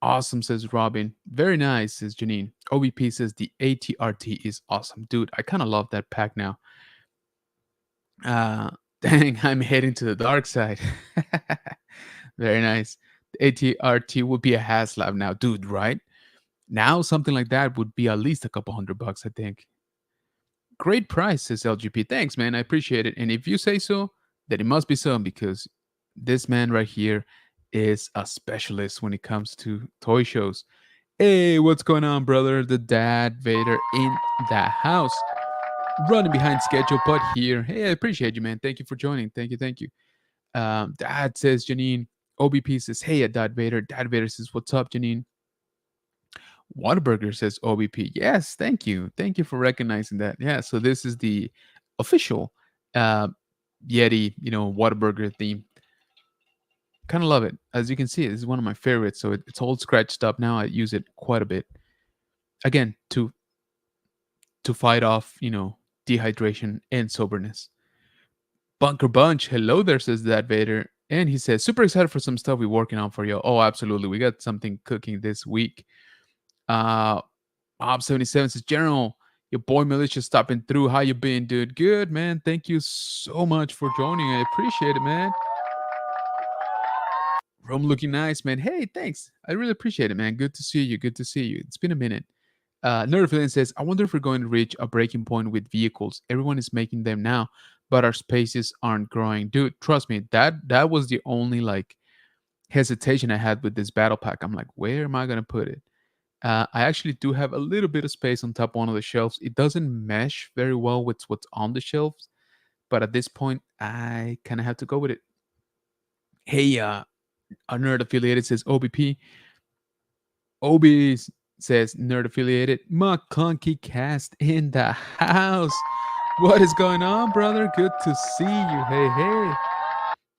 Awesome, says Robin. Very nice, says Janine. OBP says, the ATRT is awesome. Dude, I kind of love that pack now. Uh, dang, I'm heading to the dark side. Very nice. The ATRT would be a HasLab now, dude, right? Now something like that would be at least a couple $100, I think. Great price, says LGP. Thanks, man. I appreciate it. And if you say so, then it must be so because This man right here is a specialist when it comes to toy shows. Hey, what's going on, brother? The Dad Vader in the house. Running behind schedule, but here. Hey, I appreciate you, man. Thank you for joining. Thank you, thank you. Dad says, Janine. OBP says, hey, Dad Vader. Dad Vader says, what's up, Janine? Whataburger says OBP. Yes, thank you. Thank you for recognizing that. Yeah, so this is the official uh, Yeti, Whataburger theme. Kind of love it. As you can see, this is one of my favorites. So it's all scratched up now. I use it quite a bit. Again, to fight off, dehydration and soberness. Bunker Bunch, hello there, says that Vader. And he says, super excited for some stuff we're working on for you. Oh, absolutely. We got something cooking this week. Bob77 says, General, your boy Militia stopping through. How you been, dude? Good, man. Thank you so much for joining. I appreciate it, man. Room looking nice, man. Hey, thanks. I really appreciate it, man. Good to see you. Good to see you. It's been a minute. Nerfillian says, I wonder if we're going to reach a breaking point with vehicles. Everyone is making them now, but our spaces aren't growing. Dude, trust me, that was the only like hesitation I had with this battle pack. I'm like, where am I gonna put it? I actually do have a little bit of space on top of one of the shelves. It doesn't mesh very well with what's on the shelves, but at this point, I kind of have to go with it. Hey, our nerd affiliated says OBP. Obi says nerd affiliated. McClunky cast in the house. What is going on, brother? Good to see you. Hey, hey.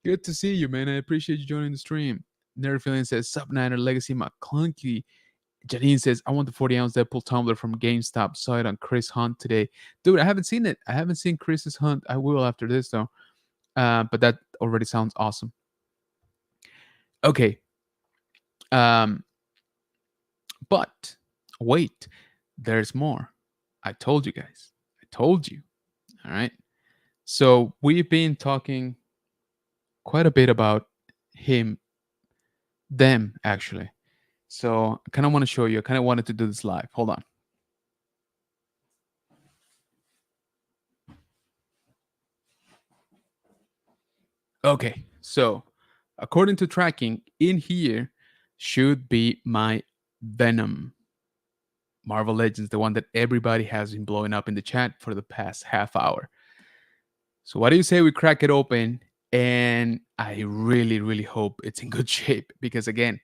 Good to see you, man. I appreciate you joining the stream. Nerd affiliate says Subniner Legacy McClunky. Janine says, I want the 40-ounce Deadpool tumbler from GameStop. Saw it on Chris Hunt today. Dude, I haven't seen it. I haven't seen Chris's Hunt. I will after this, though. But that already sounds awesome. Okay. But wait, there's more. I told you guys. I told you. All right. So we've been talking quite a bit about them, actually. So I kind of want to show you. I kind of wanted to do this live. Hold on. Okay. So according to tracking, in here should be my Venom. Marvel Legends, the one that everybody has been blowing up in the chat for the past half hour. So what do you say we crack it open? And I really, really hope it's in good shape because again,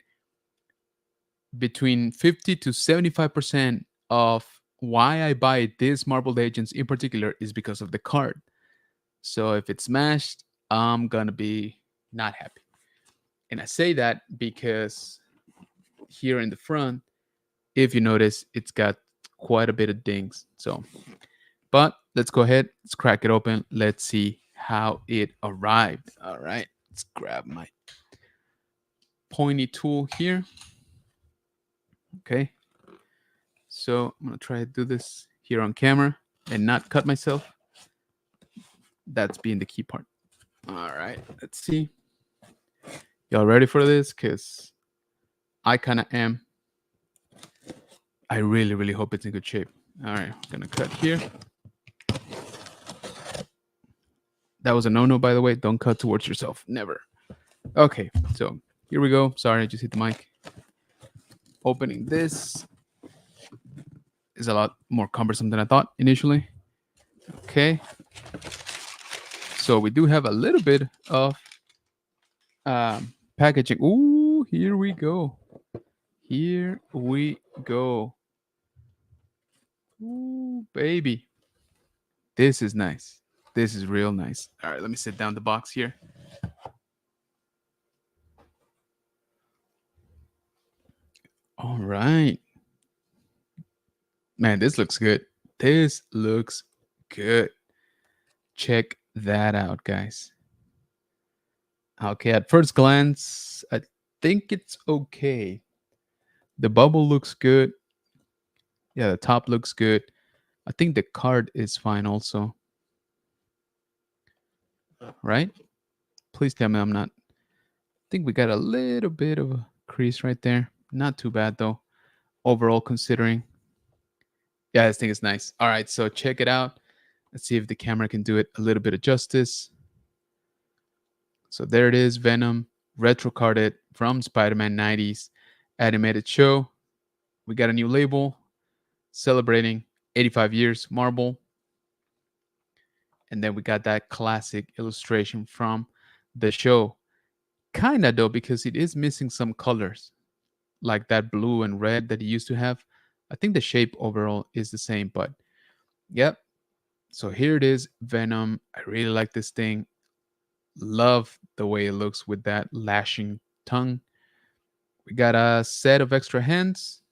between 50 to 75% of why I buy this Marvel Legends in particular is because of the card. So if it's smashed, I'm gonna be not happy. And I say that because here in the front, if you notice, it's got quite a bit of dings. So, but let's go ahead, let's crack it open. Let's see how it arrived. All right, let's grab my pointy tool here. Okay, so I'm gonna try to do this here on camera and not cut myself. That's being the key part. All right, let's see. Y'all ready for this? Because I kind of am. I really, really hope it's in good shape. All right, I'm gonna cut here. That was a no-no, by the way. Don't cut towards yourself. Never. Okay, so here we go. Sorry, I just hit the mic. Opening this is a lot more cumbersome than I thought initially. Okay. So we do have a little bit of packaging. Ooh, here we go. Here we go. Ooh, baby. This is nice. This is real nice. All right, let me sit down the box here. All right. Man, this looks good. This looks good. Check that out, guys. Okay, at first glance, I think it's okay. The bubble looks good. Yeah, the top looks good. I think the card is fine also. Right? Please tell me I'm not. I think we got a little bit of a crease right there. Not too bad though. Overall, considering. Yeah, this thing is nice. All right, so check it out. Let's see if the camera can do it a little bit of justice. So there it is, Venom, retro carded from Spider-Man 90s animated show. We got a new label celebrating 85 years Marvel. And then we got that classic illustration from the show. Kinda though, because it is missing some colors, like that blue and red that it used to have. I think the shape overall is the same, but yep. So here it is, Venom. I really like this thing. Love the way it looks with that lashing tongue. We got a set of extra hands.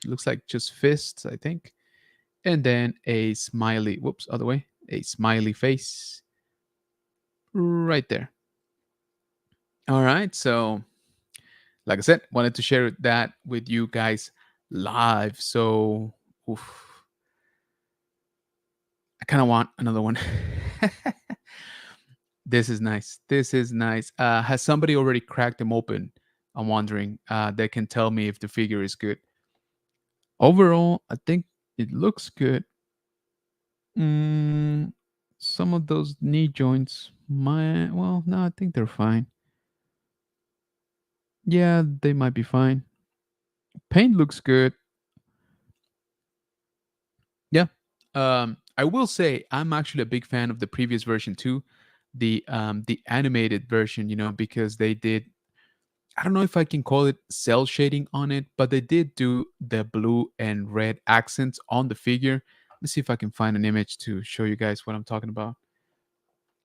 Looks like just fists, I think. And then a smiley, whoops, other way, a smiley face right there. All right. So, like I said, wanted to share that with you guys live. So, oof, I kind of want another one. This is nice. This is nice. Has somebody already cracked them open? I'm wondering. They can tell me if the figure is good. Overall, I think it looks good. Mm, some of those knee joints, well, no, I think they're fine. Yeah, they might be fine. Paint looks good. Yeah. I will say I'm actually a big fan of the previous version too, the animated version. Because they did. I don't know if I can call it cell shading on it, but they did do the blue and red accents on the figure. Let's see if I can find an image to show you guys what I'm talking about.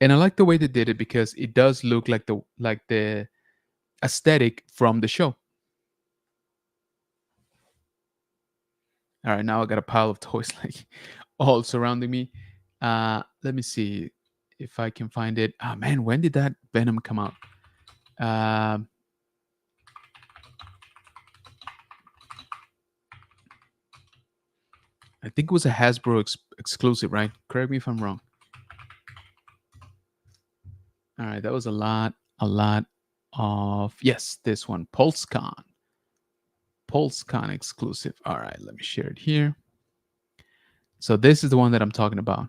And I like the way they did it because it does look like the aesthetic from the show. All right, now I got a pile of toys like all surrounding me. Let me see if I can find it. Oh man, when did that Venom come out? Um, I think it was a Hasbro exclusive, right? Correct me if I'm wrong. All right, that was a lot of yes, this one, PulseCon exclusive. All right, let me share it here. So this is the one that I'm talking about.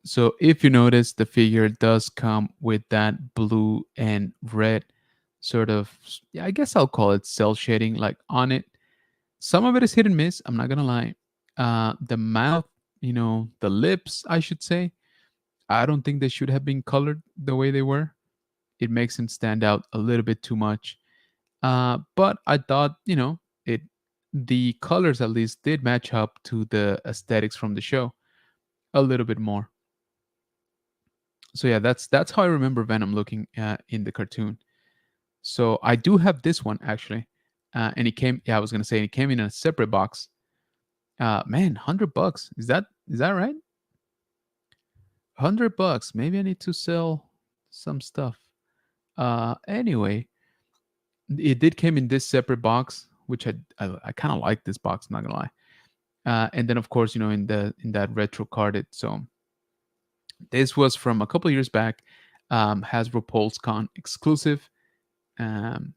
So if you notice, the figure does come with that blue and red sort of, yeah, I guess I'll call it cell shading, like on it. Some of it is hit and miss. I'm not gonna lie. The mouth, the lips, I should say. I don't think they should have been colored the way they were. It makes him stand out a little bit too much. But I thought, it the colors at least did match up to the aesthetics from the show a little bit more. So yeah, that's how I remember Venom looking in the cartoon. So I do have this one actually, and it came. Yeah, I was gonna say it came in a separate box. Man, $100. Is that right? $100. Maybe I need to sell some stuff. Anyway, it did came in this separate box, which I kind of like this box. Not gonna lie. And then of course, in that retro carded. So this was from a couple years back, Hasbro PulseCon exclusive. Um,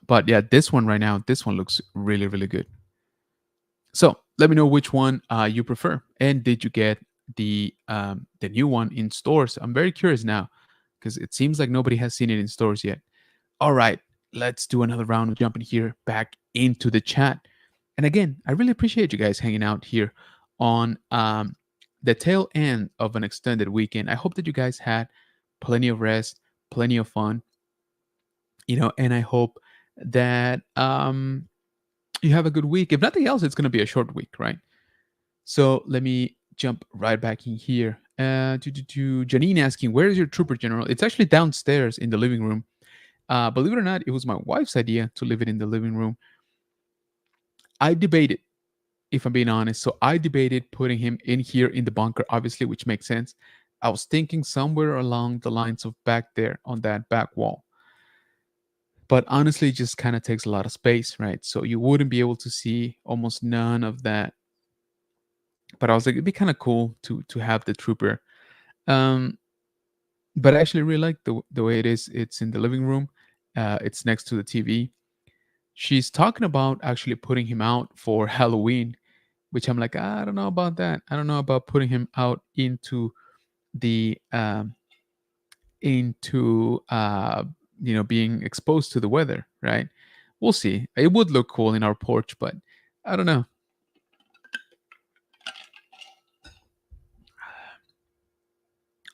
but yeah, this one right now, this one looks really, really good. So let me know which one you prefer, and did you get the new one in stores? I'm very curious now because it seems like nobody has seen it in stores yet. All right, let's do another round of jumping here back into the chat. And again, I really appreciate you guys hanging out here on the tail end of an extended weekend. I hope that you guys had plenty of rest, plenty of fun, and I hope that you have a good week. If nothing else, it's going to be a short week, right? So let me jump right back in here. To Janine asking, where is your trooper general? It's actually downstairs in the living room. Believe it or not, it was my wife's idea to leave it in the living room. I debated, if I'm being honest. So I debated putting him in here in the bunker, obviously, which makes sense. I was thinking somewhere along the lines of back there on that back wall. But honestly, it just kind of takes a lot of space, right? So you wouldn't be able to see almost none of that. But I was like, it'd be kind of cool to have the trooper. Um, but I actually really like the way it is. It's in the living room. It's next to the TV. She's talking about actually putting him out for Halloween, which I'm like, I don't know about that. I don't know about putting him out into the into being exposed to the weather, right? We'll see. It would look cool in our porch, but I don't know.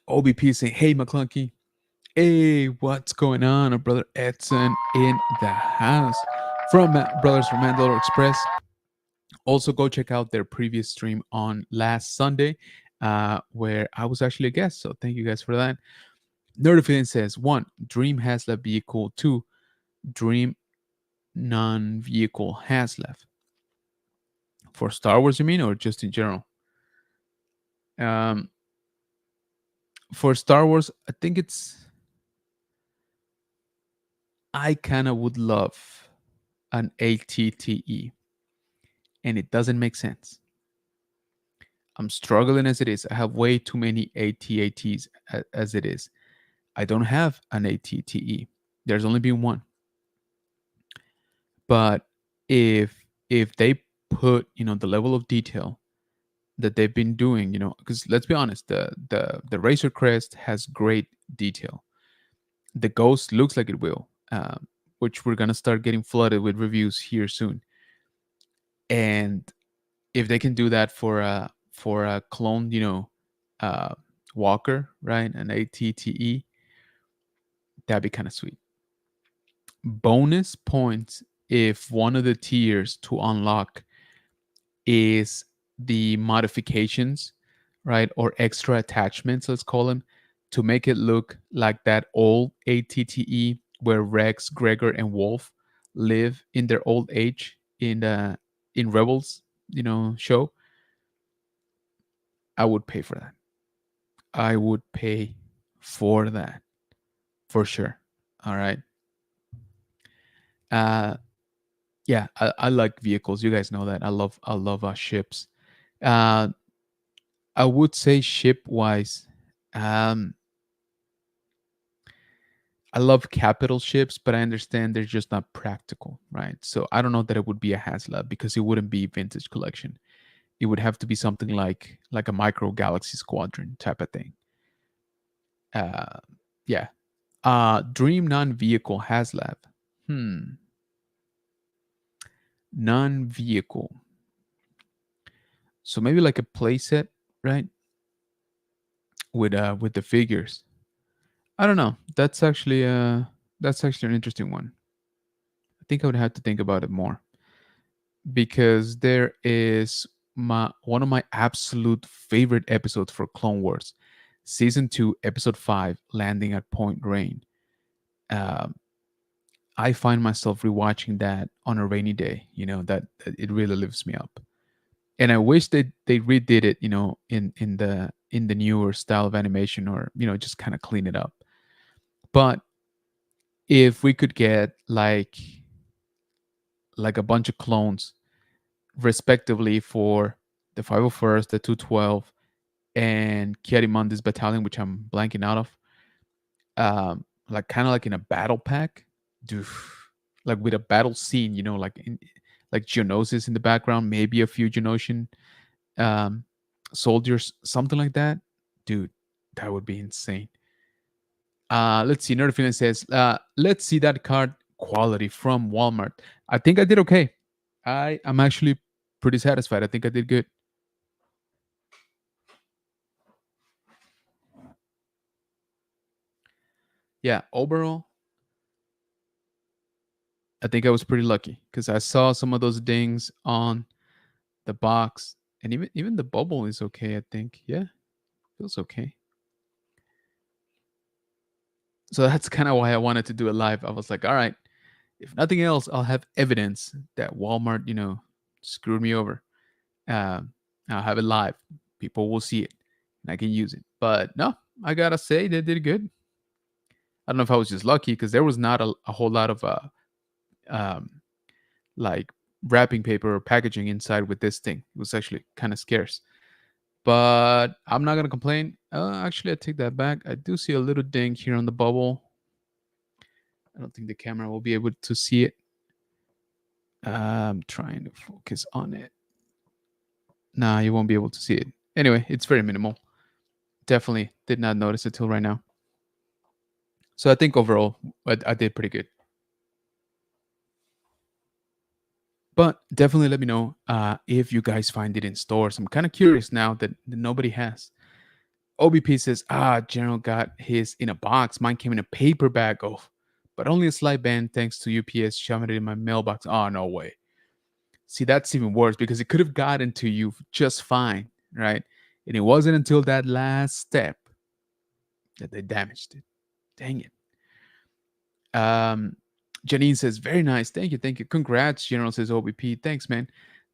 OBP saying, "Hey, McClunky. Hey, what's going on?" Our brother Edson in the house from Brothers from Mandalore Express. Also, go check out their previous stream on last Sunday, where I was actually a guest. So thank you guys for that. Nerdafilin says, one, Dream has left vehicle. Two, Dream non-vehicle has left. For Star Wars, you mean, or just in general? Um, for Star Wars, I think I kind of would love an ATTE, and it doesn't make sense. I'm struggling as it is. I have way too many ATATs as it is. I don't have an ATTE. There's only been one. But if they put, the level of detail that they've been doing, because let's be honest, the Razor Crest has great detail. The Ghost looks like it will, which we're gonna start getting flooded with reviews here soon. And if they can do that for a clone, uh, Walker, right, an ATTE, that'd be kind of sweet. Bonus points if one of the tiers to unlock is the modifications, right, or extra attachments, let's call them, to make it look like that old ATTE where Rex, Gregor, and Wolf live in their old age in Rebels, show. I would pay for that. I would pay for that for sure. All right. Uh, yeah, I like vehicles. You guys know that. I love ships. Uh, I would say ship wise, um, I love capital ships, but I understand they're just not practical, right? So I don't know that it would be a HasLab because it wouldn't be vintage collection. It would have to be something like a micro galaxy squadron type of thing. Uh, yeah. Dream non-vehicle HasLab. Non-vehicle. So maybe like a playset, right? With the figures. I don't know. That's actually an interesting one. I think I would have to think about it more because there is my one of my absolute favorite episodes for Clone Wars, season 2, episode 5, landing at Point Rain. Um, I find myself rewatching that on a rainy day. That it really lifts me up, and I wish they redid it. In the newer style of animation, or just kind of clean it up. But if we could get like a bunch of clones respectively for the 501st, the 212, and Kiarimandi's battalion, which I'm blanking out of, like kind of like in a battle pack, dude, like with a battle scene, like Geonosis in the background, maybe a few Genosian um, soldiers, something like that, dude, that would be insane. Let's see. Nerdfeeling says, let's see that card quality from Walmart. I think I did okay. I'm actually pretty satisfied. I think I did good. Yeah, overall, I think I was pretty lucky because I saw some of those dings on the box, and even the bubble is okay. I think, yeah, feels okay. So that's kind of why I wanted to do it live. I was like, all right, if nothing else, I'll have evidence that Walmart, screwed me over. Um, I'll have it live. People will see it, and I can use it. But no, I gotta say they did good. I don't know if I was just lucky because there was not a whole lot of um, like wrapping paper or packaging inside with this thing. It was actually kind of scarce. But I'm not gonna complain. Actually, I take that back. I do see a little ding here on the bubble. I don't think the camera will be able to see it. I'm trying to focus on it. Nah, you won't be able to see it. Anyway, it's very minimal. Definitely did not notice it till right now. So I think overall, I did pretty good. But definitely let me know if you guys find it in stores. I'm kind of curious now that nobody has. OBP says, General got his in a box. Mine came in a paper bag. Oh, but only a slight bend thanks to UPS shoving it in my mailbox. Oh, no way. See, that's even worse because it could have gotten to you just fine, right? And it wasn't until that last step that they damaged it. Dang it. Um, Janine says, very nice. Thank you. Thank you. Congrats. General says, OBP. Thanks, man.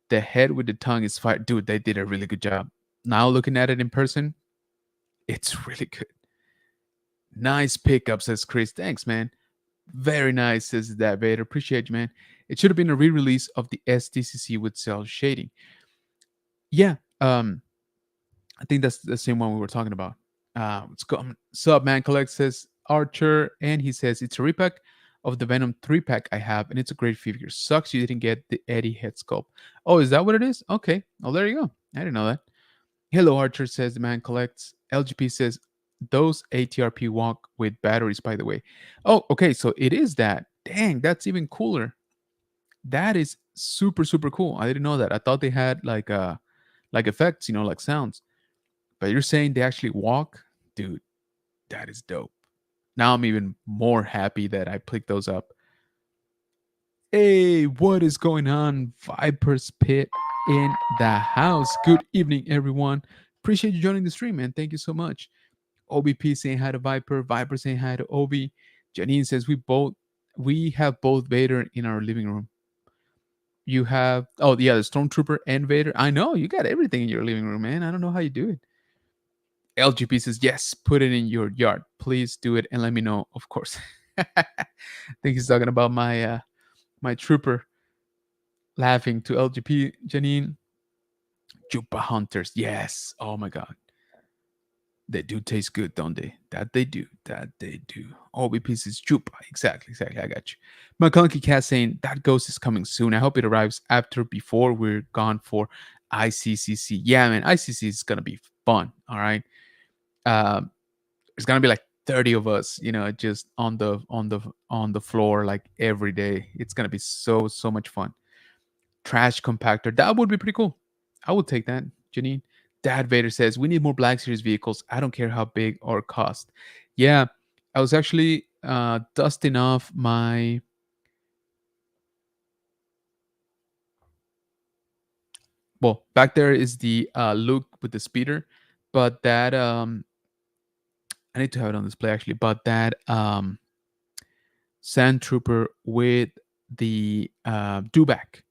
The head with the tongue is fire. Dude, they did a really good job. Now looking at it in person, it's really good. Nice pickup, says Chris. Thanks, man. Very nice, says that Vader. Appreciate you, man. It should have been a re-release of the SDCC with cell shading. Yeah, I think that's the same one we were talking about. Let's go. Sub Man Collect says Archer, and he says it's a repack of the Venom 3 pack I have, and it's a great figure. Sucks you didn't get the Eddie head sculpt. Oh, is that what it is? Okay. Oh, there you go. I didn't know that. Hello, Archer, says the man collects. LGP says those ATRP walk with batteries, by the way. Oh, okay. So it is that. Dang, that's even cooler. That is super, super cool. I didn't know that. I thought they had like effects, like sounds. But you're saying they actually walk? Dude, that is dope. Now I'm even more happy that I picked those up. Hey, what is going on? Viper's Pit in the house. Good evening, everyone. Appreciate you joining the stream, man. Thank you so much. OBP saying hi to Viper. Viper saying hi to Obi. Janine says we have both Vader in our living room. You have the Stormtrooper and Vader. I know you got everything in your living room, man. I don't know how you do it. LGP says yes, put it in your yard. Please do it and let me know, of course. I think he's talking about my trooper. Laughing to LGP, Janine. Jupa Hunters. Yes. Oh my god. They do taste good, don't they? That they do. That they do. OBP is Jupa. Exactly. I got you. My Clunky Cat saying that ghost is coming soon. I hope it arrives after before we're gone for ICCC. Yeah, man. ICCC is gonna be fun. All right. There's gonna be like 30 of us, just on the floor like every day. It's gonna be so much fun. Trash compactor. That would be pretty cool. I would take that, Janine. Dad Vader says, we need more Black Series vehicles. I don't care how big or cost. Yeah, I was actually dusting off my. Well, back there is the Luke with the speeder, but that I need to have it on display actually. But that Sand Trooper with the Dewback,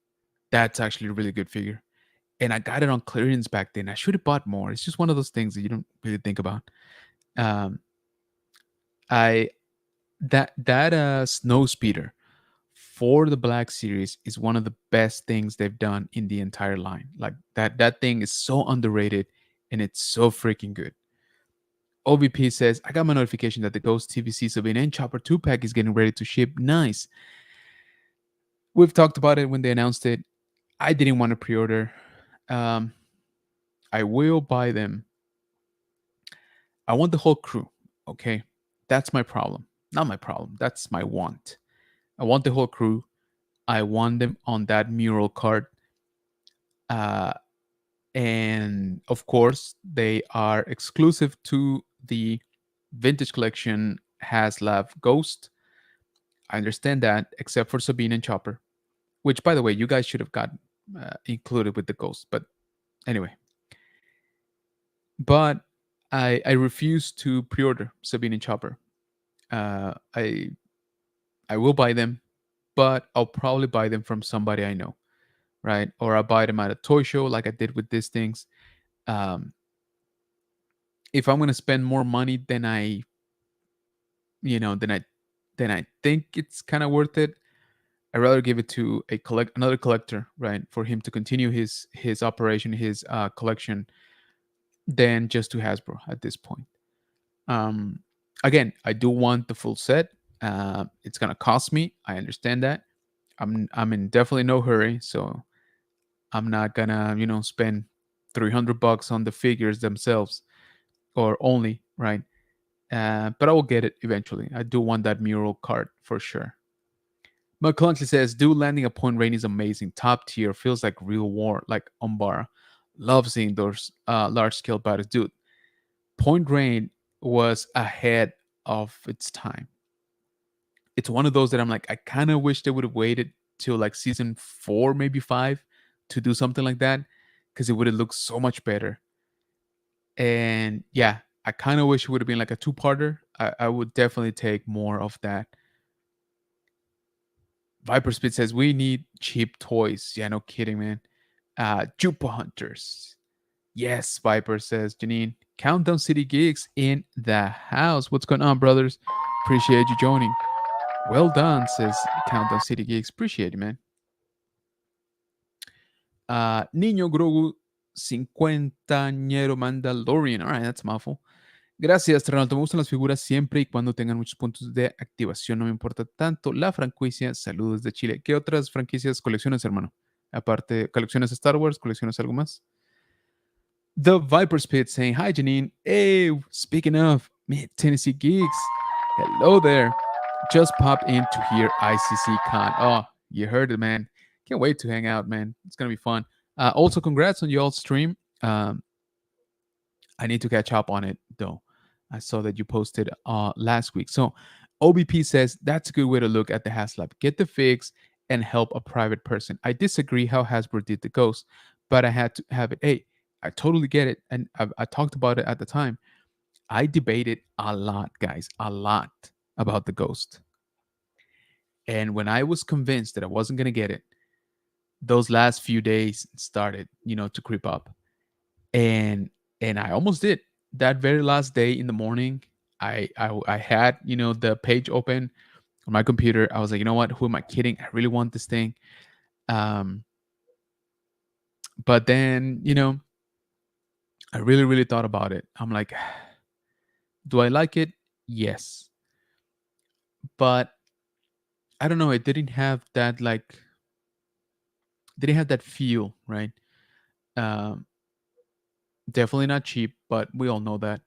that's actually a really good figure. And I got it on clearance back then. I should have bought more. It's just one of those things that you don't really think about. Um, I that snow speeder for the Black Series is one of the best things they've done in the entire line. Like that thing is so underrated and it's so freaking good. OVP says, I got my notification that the Ghost TVC Sabine and Chopper 2 pack is getting ready to ship. Nice. We've talked about it when they announced it. I didn't want to pre-order. I will buy them. I want the whole crew. Okay. That's my problem. Not my problem. That's my want. I want the whole crew. I want them on that mural card. Uh, and of course, they are exclusive to the Vintage Collection HasLab Ghost. I understand that, except for Sabine and Chopper, which, by the way, you guys should have got included with the Ghost. But anyway, but I refuse to pre-order Sabine and Chopper. I will buy them, but I'll probably buy them from somebody I know, right? Or I'll buy them at a toy show like I did with these things. Um, if I'm gonna spend more money than I, you know, than I think it's kind of worth it, I'd rather give it to another collector, right, for him to continue his operation, his collection, than just to Hasbro at this point. Um, Again, I do want the full set. It's gonna cost me. I understand that. I'm in definitely no hurry, so I'm not gonna spend $300 on the figures themselves or only, right? But I will get it eventually. I do want that mural card for sure. McClunchy says, "Dude, landing a Point Rain is amazing. Top tier. Feels like real war, like Umbara. Love seeing those large scale battles. Dude, Point Rain was ahead of its time. It's one of those that I'm like, I kind of wish they would have waited till like season 4, maybe 5, to do something like that, because it would have looked so much better. And yeah, I kind of wish it would have been like a two-parter. I would definitely take more of that. Viper Speed says we need cheap toys. Yeah, no kidding, man. Jupa Hunters. Yes, Viper says Janine. Countdown City Gigs in the house. What's going on, brothers? Appreciate you joining. Well done, says Countdown City Gigs. Appreciate you, man. Niño Grogu 50ñero Mandalorian. All right, that's a mouthful. Gracias, Ronaldo. Me gustan las figuras siempre y cuando tengan muchos puntos de activación. No me importa tanto la franquicia. Saludos de Chile. ¿Qué otras franquicias coleccionas, hermano? Aparte, ¿coleccionas Star Wars? ¿Coleccionas algo más? The Viper Spit saying, "Hi, Janine. Hey, speaking of Mid Tennessee Geeks, hello there. Just popped in to hear ICC Con. Oh, you heard it, man. Can't wait to hang out, man. It's going to be fun. Also, congrats on y'all's stream. I need to catch up on it, though. I saw that you posted last week. So, OBP says that's a good way to look at the HasLab. Get the fix and help a private person. I disagree how Hasbro did the ghost, but I had to have it. Hey, I totally get it. And I talked about it at the time. I debated a lot, guys, a lot about the ghost. And when I was convinced that I wasn't going to get it, those last few days started, to creep up. And I almost did. That very last day in the morning, I had, the page open on my computer. I was like, you know what? Who am I kidding? I really want this thing. But then, I really, really thought about it. I'm like, do I like it? Yes. But I don't know. It didn't have that didn't have that feel, right? Um, Definitely not cheap, but we all know that.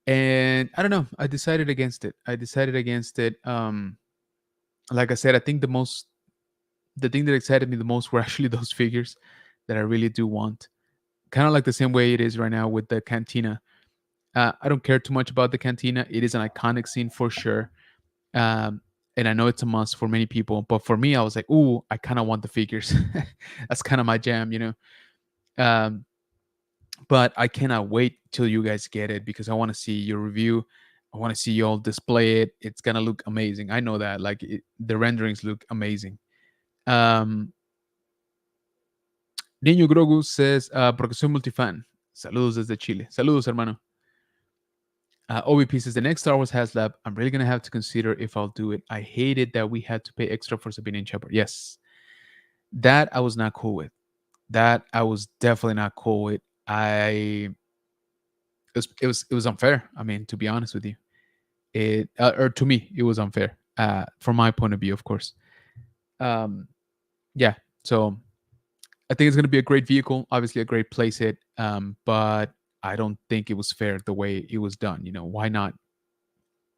And I don't know. I decided against it. Like I said, I think the thing that excited me the most were actually those figures that I really do want. Kind of like the same way it is right now with the cantina. I don't care too much about the cantina. It is an iconic scene for sure. And I know it's a must for many people, but for me, I was like, "Ooh, I kind of want the figures." That's kind of my jam, Um, but I cannot wait till you guys get it because I want to see your review. I want to see you all display it. It's gonna look amazing. I know that. The renderings look amazing. Um, Niño Grogu says, porque soy multifan. Saludos desde Chile. Saludos, hermano. OVP says, the next Star Wars HasLab, I'm really going to have to consider if I'll do it. I hated that we had to pay extra for Sabine and Shepard. Yes. That I was not cool with. That I was definitely not cool with. It was unfair. I mean, to be honest with you. Or to me, it was unfair. From my point of view, of course. Yeah. So I think it's going to be a great vehicle, obviously a great playset, but I don't think it was fair the way it was done. Why not?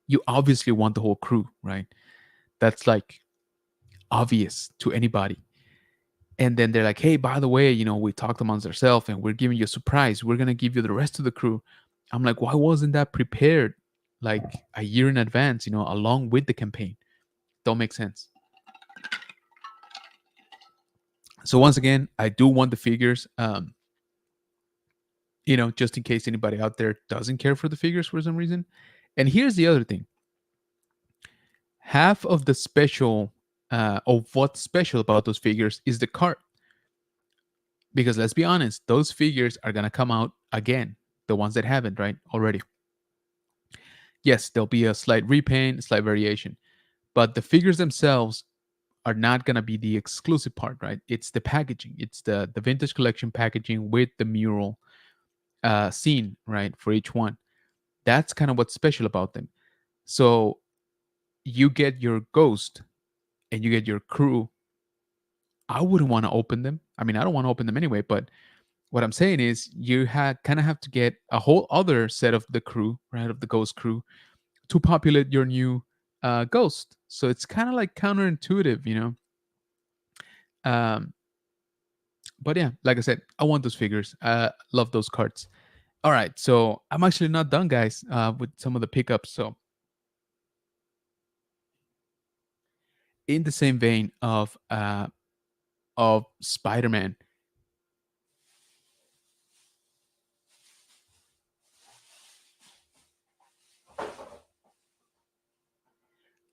You obviously want the whole crew, right? That's like obvious to anybody. And then they're like, hey, by the way, we talked amongst ourselves and we're giving you a surprise. We're going to give you the rest of the crew. I'm like, why wasn't that prepared like a year in advance, along with the campaign? Don't make sense. So once again, I do want the figures. Just in case anybody out there doesn't care for the figures for some reason. And here's the other thing. Half of the special, of what's special about those figures is the cart. Because let's be honest, those figures are going to come out again. The ones that haven't, right, already. Yes, there'll be a slight repaint, slight variation. But the figures themselves are not going to be the exclusive part, right? It's the packaging. It's the vintage collection packaging with the mural scene, right, for each one. That's kind of what's special about them. So you get your ghost and you get your crew. I wouldn't want to open them. I mean, I don't want to open them anyway, but what I'm saying is you kind of have to get a whole other set of the crew, right, of the ghost crew, to populate your new ghost. So it's kind of like counterintuitive, you know. Um, but yeah, like I said, I want those figures. Love those cards. All right, so I'm actually not done, guys, with some of the pickups. So in the same vein of Spider-Man,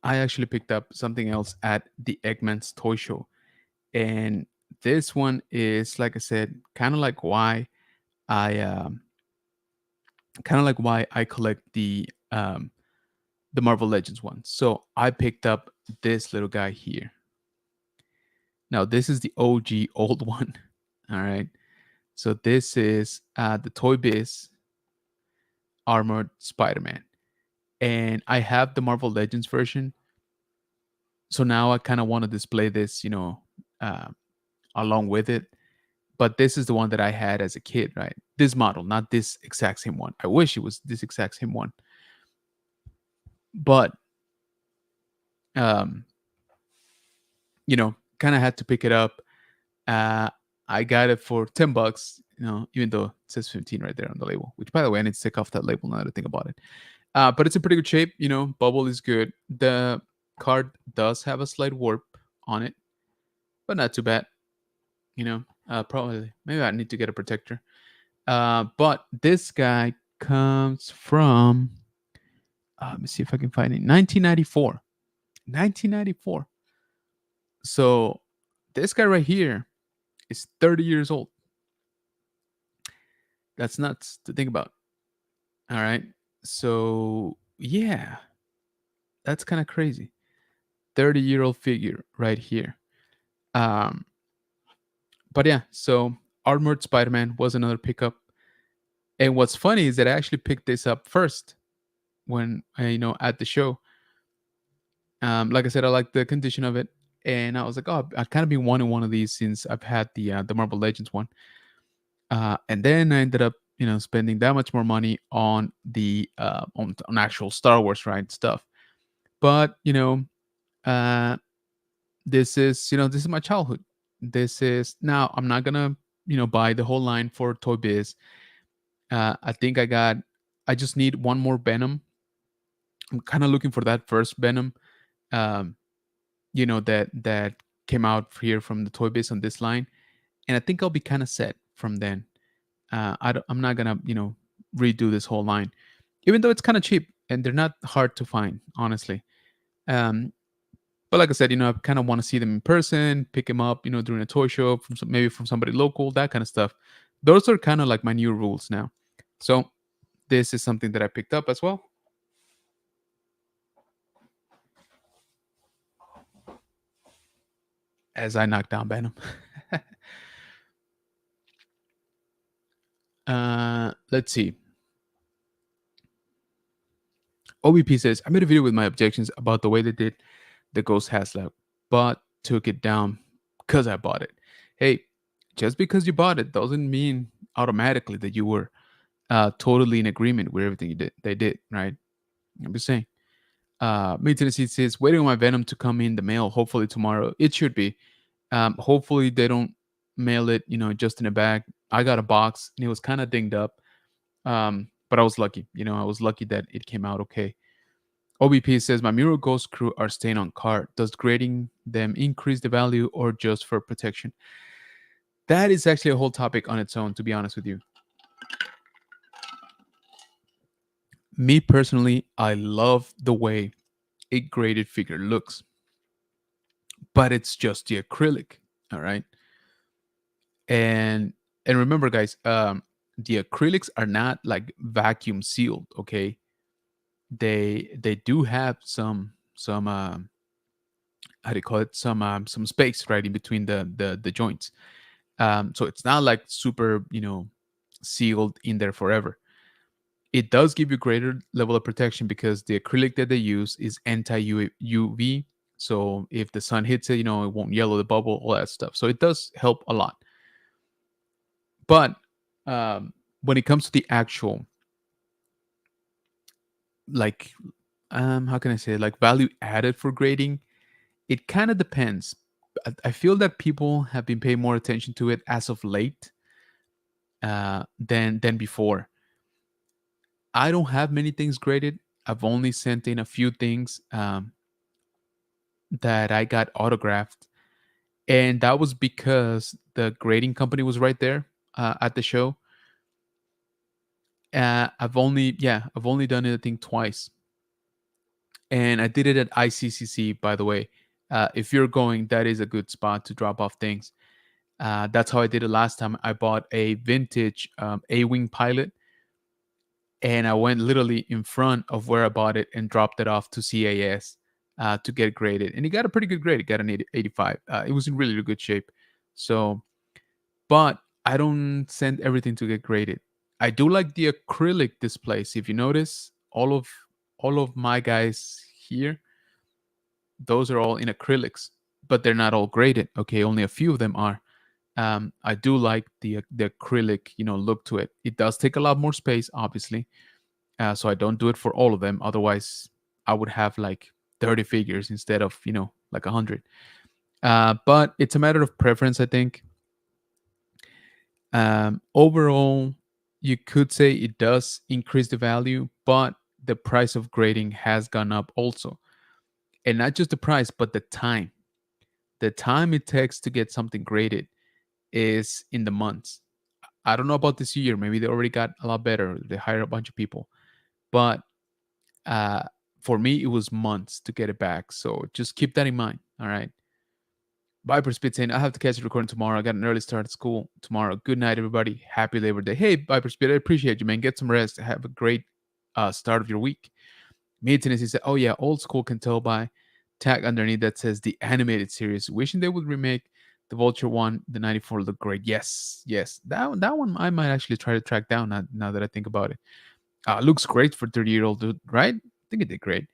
I actually picked up something else at the Eggman's toy show. And this one is, like I said, I kind of like why I collect the Marvel Legends one. So I picked up this little guy here. Now this is the OG old one. All right. So this is the Toy Biz Armored Spider-Man. And I have the Marvel Legends version. So now I kind of want to display this, uh, along with it. But this is the one that I had as a kid, right? This model, not this exact same one. I wish it was this exact same one. But um, kind of had to pick it up. Uh, I got it for $10, even though it says 15 right there on the label. Which, by the way, I need to take off that label now that I think about it. But it's in pretty good shape. Bubble is good. The card does have a slight warp on it, but not too bad. Probably maybe I need to get a protector. But this guy comes from. Let me see if I can find it. 1994. 1994. So this guy right here is 30 years old. That's nuts to think about. All right. So yeah, that's kind of crazy. 30-year-old figure right here. Um, but yeah, so Armored Spider-Man was another pickup. And what's funny is that I actually picked this up first when at the show. Like I said, I like the condition of it, and I was like, oh, I've kind of been wanting one of these since I've had the Marvel Legends one. And then I ended up, spending that much more money on the on actual Star Wars right stuff. But uh, this is my childhood. This is now I'm not gonna buy the whole line for Toy Biz. I think I just need one more Venom. I'm kind of looking for that first Venom. Um, that came out here from the Toy Biz on this line, and I think I'll be kind of set from then. I'm not gonna redo this whole line, even though it's kind of cheap and they're not hard to find, honestly. Um, but like I said, I kind of want to see them in person, pick them up, during a toy show from maybe from somebody local, that kind of stuff. Those are kind of like my new rules now. So this is something that I picked up as well as I knock down Venom. Let's see. OBP says, I made a video with my objections about the way they did the Ghost Haslab, but took it down because I bought it. Hey, just because you bought it doesn't mean automatically that you were totally in agreement with everything they did, right? I'm just saying. Maintenance Seed says, waiting on my Venom to come in the mail, hopefully tomorrow. It should be. Hopefully they don't mail it, just in a bag. I got a box and it was kind of dinged up. But I was lucky. I was lucky that it came out okay. OBP says, my Miro Ghost crew are staying on card. Does grading them increase the value or just for protection? That is actually a whole topic on its own, to be honest with you. Me personally, I love the way a graded figure looks, but it's just the acrylic. All right. And remember, guys, the acrylics are not like vacuum sealed, okay? They do have some how do you call it, some space right in between the joints. So it's not like super sealed in there forever. It does give you greater level of protection because the acrylic that they use is anti UV. So if the sun hits it, it won't yellow the bubble, all that stuff. So it does help a lot. But When it comes to the actual, like, how can I say it? Like value added for grading, it kind of depends. I feel that people have been paying more attention to it as of late than before. I don't have many things graded. I've only sent in a few things that I got autographed, and that was because the grading company was right there at the show. I've only done it I think twice, and I did it at ICCC. By the way, if you're going, that is a good spot to drop off things. That's how I did it last time. I bought a vintage A-wing pilot, and I went literally in front of where I bought it and dropped it off to CAS to get graded, and it got a pretty good grade. It got an 85. It was in really, really good shape. So, but I don't send everything to get graded. I do like the acrylic displays. If you notice, all of my guys here, those are all in acrylics, but they're not all graded. Okay, only a few of them are. I do like the acrylic, look to it. It does take a lot more space, obviously, so I don't do it for all of them. Otherwise, I would have like 30 figures instead of like 100. But it's a matter of preference, I think. Overall, you could say it does increase the value, but the price of grading has gone up also, and not just the price, but the time. The time it takes to get something graded is in the months. I don't know about this year. Maybe they already got a lot better. They hired a bunch of people, but uh, for me, it was months to get it back. So just keep that in mind. All right. Viper Spit saying, I have to catch the recording tomorrow. I got an early start at school tomorrow. Good night, everybody. Happy Labor Day. Hey, Viper Spit, I appreciate you, man. Get some rest. Have a great start of your week. Me and Tennessee said, oh, yeah, old school can tell by tag underneath that says the animated series. Wishing they would remake the Vulture one, the 94 look great. Yes, yes. That one I might actually try to track down now that I think about it. Looks great for 30-year-old dude, right? I think it did great.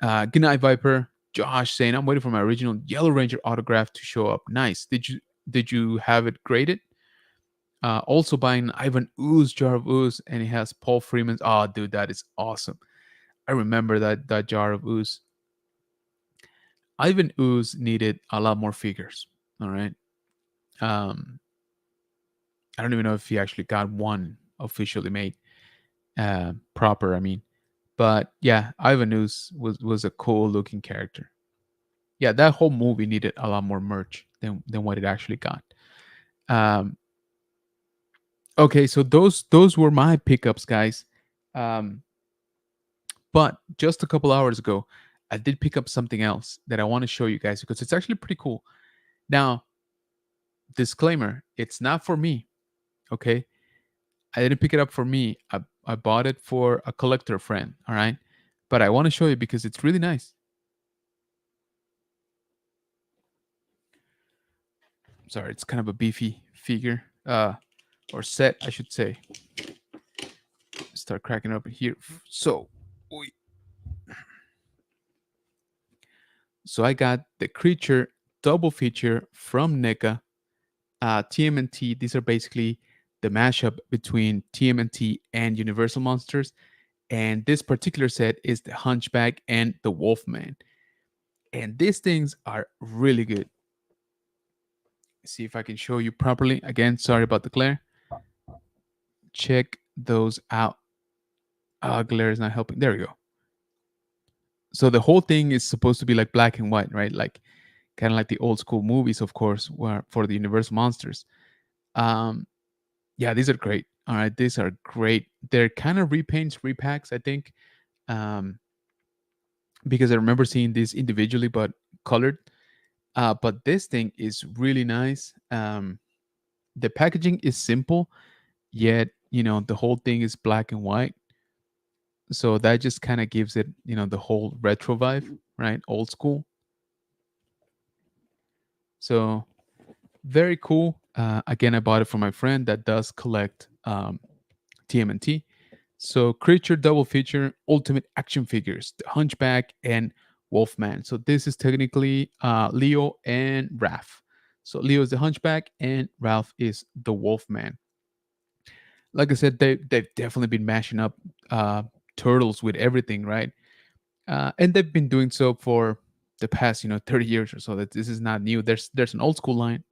Good night, Viper. Josh saying, I'm waiting for my original Yellow Ranger autograph to show up. Nice. Did you have it graded? Also buying Ivan Ooze jar of ooze, and it has Paul Freeman's. Oh, dude, that is awesome. I remember that jar of ooze. Ivan Ooze needed a lot more figures. All right. Um, I don't even know if he actually got one officially made, proper. I mean, but yeah, Ivan Ooze was a cool looking character. Yeah, that whole movie needed a lot more merch than what it actually got. Um, okay, so those were my pickups, guys. Um, but just a couple hours ago, I did pick up something else that I want to show you guys because it's actually pretty cool. Now, disclaimer: it's not for me. Okay, I didn't pick it up for me. I bought it for a collector friend. All right, but I want to show you because it's really nice. Sorry, it's kind of a beefy figure, or set, I should say. Start cracking up here. So, I got the creature double feature from NECA, TMNT. These are basically the mashup between TMNT and Universal Monsters. And this particular set is the Hunchback and the Wolfman. And these things are really good. See if I can show you properly. Again, sorry about the glare. Check those out. Glare is not helping. There we go. So the whole thing is supposed to be like black and white, right? Like kind of like the old school movies, of course, were for the Universal Monsters. Um, yeah, these are great. All right, these are great. They're kind of repaints, repacks, I think, um, because I remember seeing this individually but colored. But this thing is really nice. The packaging is simple, yet the whole thing is black and white. So that just kind of gives it, the whole retro vibe, right? Old school. So very cool. Again, I bought it for my friend that does collect TMNT. So creature double feature, ultimate action figures, the Hunchback and Wolfman. So this is technically Leo and Raph. So Leo is the Hunchback and Ralph is the Wolfman. like I said, they've definitely been mashing up uh, turtles with everything, right? And they've been doing so for the past 30 years or so. That this is not new. There's an old school line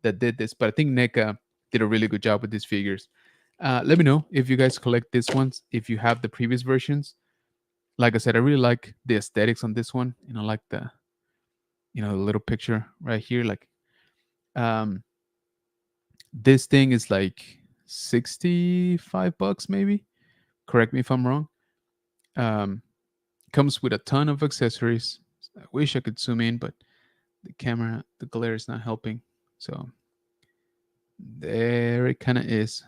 that did this, but I think NECA did a really good job with these figures. Let me know if you guys collect these ones, if you have the previous versions. Like I said, I really like the aesthetics on this one. Like the little picture right here. Like um, this thing is like $65 maybe. Correct me if I'm wrong. Um, Comes with a ton of accessories. I wish I could zoom in, but the glare is not helping. So there it kind of is.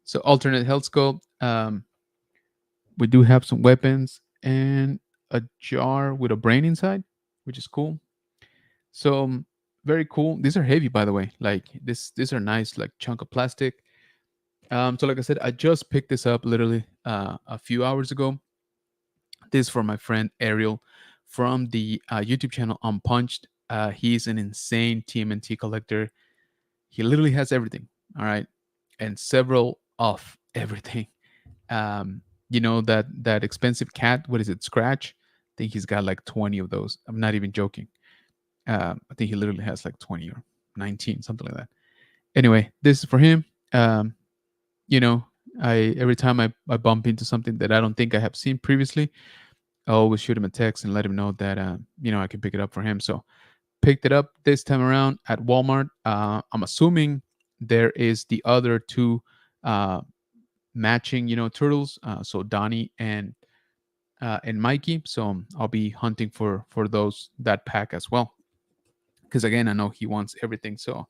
So alternate health scope. We do have some weapons and a jar with a brain inside, which is cool. So very cool. These are heavy, by the way. Like these are nice, like chunk of plastic. So like I said, I just picked this up literally a few hours ago. This is for my friend Ariel from the YouTube channel Unpunched. He's an insane TMNT collector. He literally has everything. All right, and several of everything. That expensive cat. What is it? Scratch. I think he's got like 20 of those. I'm not even joking. I think he literally has like 20 or 19, something like that. Anyway, this is for him. Um, you know, I every time I bump into something that I don't think I have seen previously, I always shoot him a text and let him know that I can pick it up for him. So picked it up this time around at Walmart. I'm assuming there is the other two uh, matching, turtles. So Donnie and Mikey. So I'll be hunting for that pack as well. Because again, I know he wants everything. So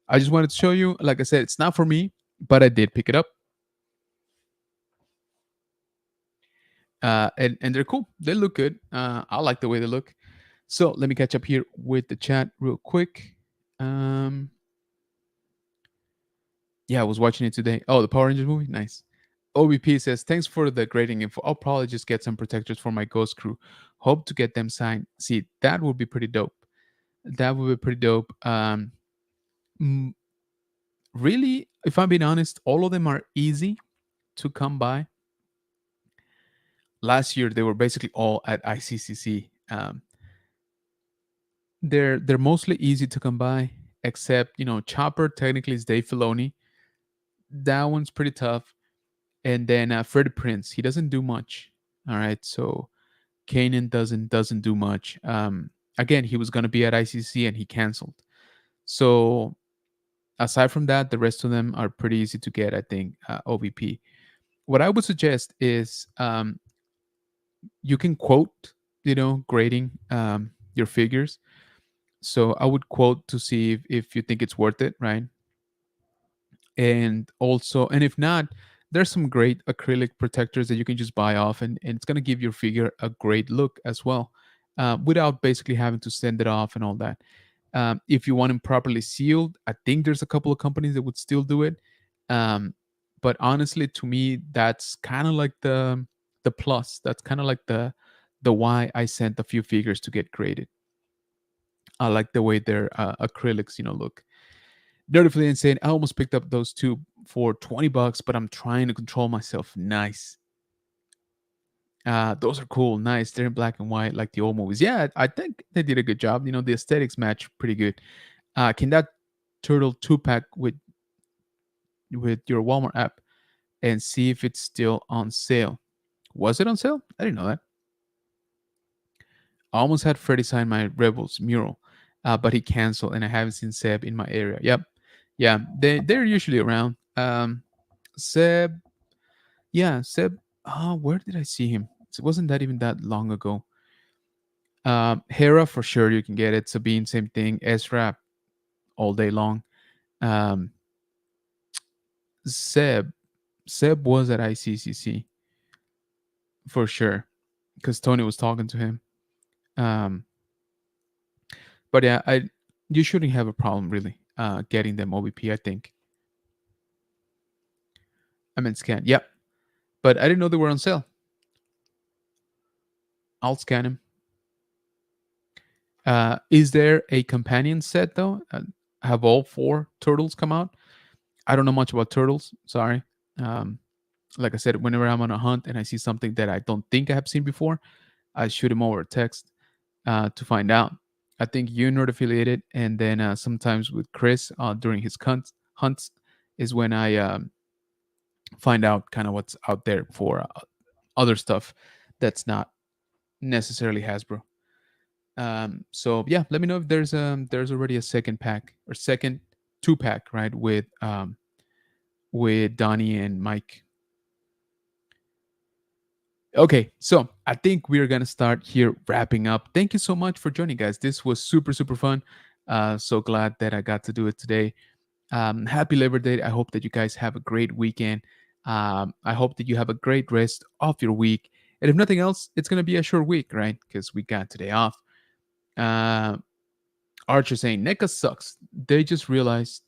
I just wanted to show you. Like I said, it's not for me, but I did pick it up. And they're cool. They look good. I like the way they look. So let me catch up here with the chat real quick. Um, yeah, I was watching it today. Oh, the Power Rangers movie, nice. OBP says, "Thanks for the grading info. I'll probably just get some protectors for my Ghost crew. Hope to get them signed. See, that would be pretty dope. That would be pretty dope. Mm, really, if I'm being honest, all of them are easy to come by. Last year, they were basically all at ICCC. They're mostly easy to come by, except Chopper technically is Dave Filoni. That one's pretty tough. And then Freddie Prince, he doesn't do much. All right, so Kanan doesn't do much. Again, he was gonna be at ICC and he canceled. So aside from that, the rest of them are pretty easy to get. I think OVP. What I would suggest is you can quote, grading your figures. So I would quote to see if you think it's worth it, right? And if not, there's some great acrylic protectors that you can just buy off, and it's going to give your figure a great look as well, without basically having to send it off and all that. If you want them properly sealed, I think there's a couple of companies that would still do it. Um, but honestly, to me, that's kind of like the plus. That's kind of like the why I sent a few figures to get graded. I like the way their acrylics look. Notably insane. I almost picked up those two for $20, but I'm trying to control myself. Nice. Those are cool. Nice. They're in black and white like the old movies. Yeah, I think they did a good job. The aesthetics match pretty good. Can that turtle 2-pack with your Walmart app and see if it's still on sale? Was it on sale? I didn't know that. I almost had Freddy sign my Rebels mural, but he canceled, and I haven't seen Seb in my area. Yep. Yeah, they're usually around. Seb, yeah, Seb. Where did I see him? It wasn't that even that long ago. Hera for sure you can get it. Sabine, same thing. Ezra all day long. Um, Seb, Seb was at ICCC for sure because Tony was talking to him. Um, but yeah, you shouldn't have a problem really getting them OBP. I think. I meant scan. Yep, but I didn't know they were on sale. I'll scan them. Is there a companion set though? Have all four turtles come out? I don't know much about turtles. Sorry. Um, like I said, whenever I'm on a hunt and I see something that I don't think I have seen before, I shoot him over a text to find out. I think you're not affiliated, and then sometimes with Chris during his hunts is when I find out kind of what's out there for other stuff that's not necessarily Hasbro. So yeah, let me know if there's already a second pack or second two pack, right, with Donnie and Mike. Okay, so I think we're gonna start here wrapping up. Thank you so much for joining, guys. This was super super fun. So glad that I got to do it today. Happy Labor Day. I hope that you guys have a great weekend. I hope that you have a great rest of your week. And if nothing else, it's gonna be a short week, right? Because we got today off. Uh, Archer saying NECA sucks. They just realized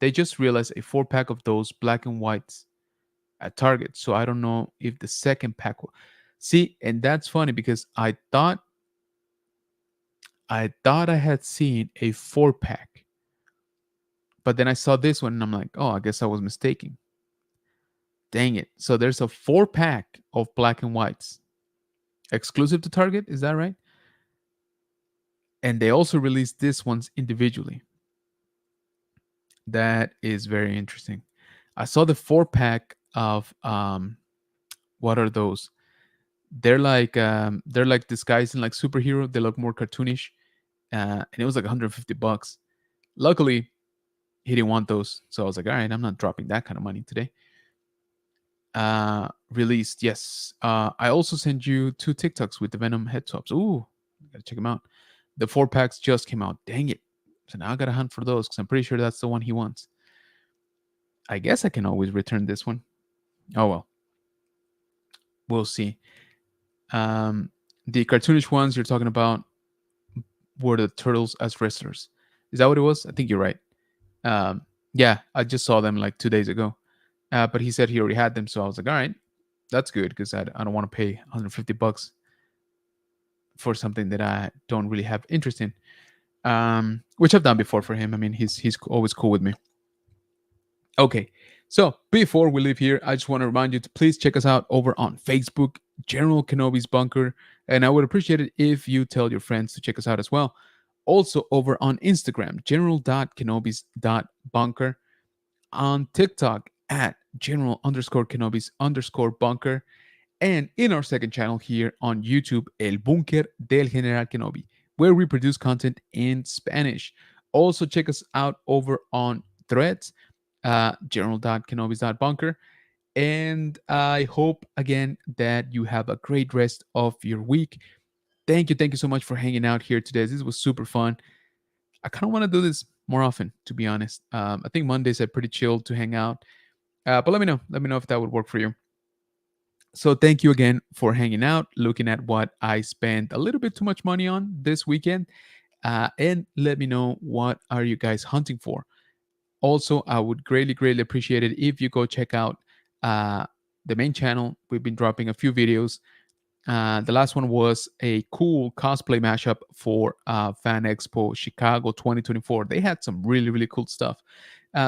a 4 pack of those black and whites at Target. So I don't know if the second pack will see, and that's funny because I thought I had seen a 4 pack, but then I saw this one and I'm like, oh, I guess I was mistaken. Dang it. So there's a 4 pack of black and whites exclusive to Target, is that right? And they also released this ones individually. That is very interesting. I saw the 4 pack of what are those? They're like disguised in like superhero. They look more cartoonish, and it was like $150. Luckily, he didn't want those, so I was like, all right, I'm not dropping that kind of money today. Released, yes. I also sent you 2 TikToks with the Venom head tops. Ooh, gotta check them out. The 4 packs just came out. Dang it! So now I gotta hunt for those because I'm pretty sure that's the one he wants. I guess I can always return this one. Oh well, we'll see. Um, the cartoonish ones you're talking about were the turtles as wrestlers. Is that what it was? I think you're right. Yeah, I just saw them like 2 days ago. But he said he already had them, so I was like, all right, that's good because I don't want to pay $150 for something that I don't really have interest in. Which I've done before for him. I mean, he's always cool with me. Okay, so before we leave here, I just want to remind you to please check us out over on Facebook, General Kenobi's Bunker, and I would appreciate it if you tell your friends to check us out as well. Also over on Instagram, general.kenobis.bunker, on TikTok at general_Kenobis_bunker, and in our second channel here on YouTube, El Bunker del General Kenobi, where we produce content in Spanish. Also, check us out over on Threads, general.kenobis.bunker. And I hope again that you have a great rest of your week. Thank you so much for hanging out here today. This was super fun. I kind of want to do this more often, to be honest. I think Mondays are pretty chill to hang out. But let me know. Let me know if that would work for you. So thank you again for hanging out, looking at what I spent a little bit too much money on this weekend. And let me know, what are you guys hunting for? Also, I would greatly appreciate it if you go check out uh, the main channel. We've been dropping a few videos. The last one was a cool cosplay mashup for Fan Expo Chicago 2024. They had some really cool stuff.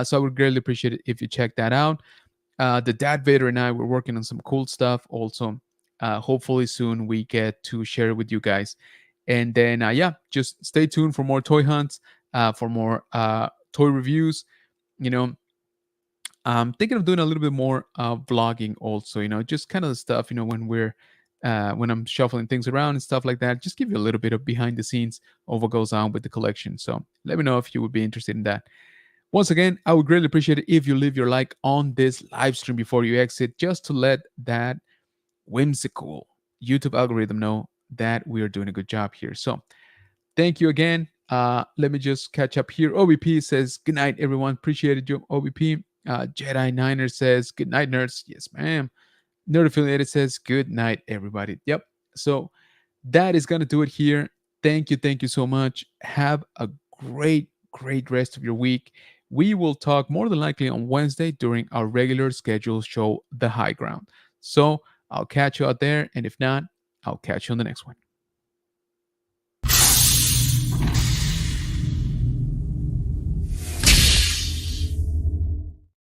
So I would greatly appreciate it if you check that out. The Dad Vader and I were working on some cool stuff also. Hopefully soon we get to share it with you guys. And then, yeah, just stay tuned for more toy hunts, for more toy reviews. You know, I'm thinking of doing a little bit more vlogging also, just kind of the stuff, when I'm shuffling things around and stuff like that, just give you a little bit of behind the scenes of what goes on with the collection. So let me know if you would be interested in that. Once again, I would greatly appreciate it if you leave your like on this live stream before you exit, just to let that whimsical YouTube algorithm know that we are doing a good job here. So thank you again. Let me just catch up here. OBP says, good night, everyone. Appreciated you, OBP. Jedi Niner says, good night, nerds. Yes, ma'am. Nerd Affiliated says, good night, everybody. Yep. So that is going to do it here. Thank you so much. Have a great rest of your week. We will talk more than likely on Wednesday during our regular scheduled show, The High Ground. So I'll catch you out there. And if not, I'll catch you on the next one.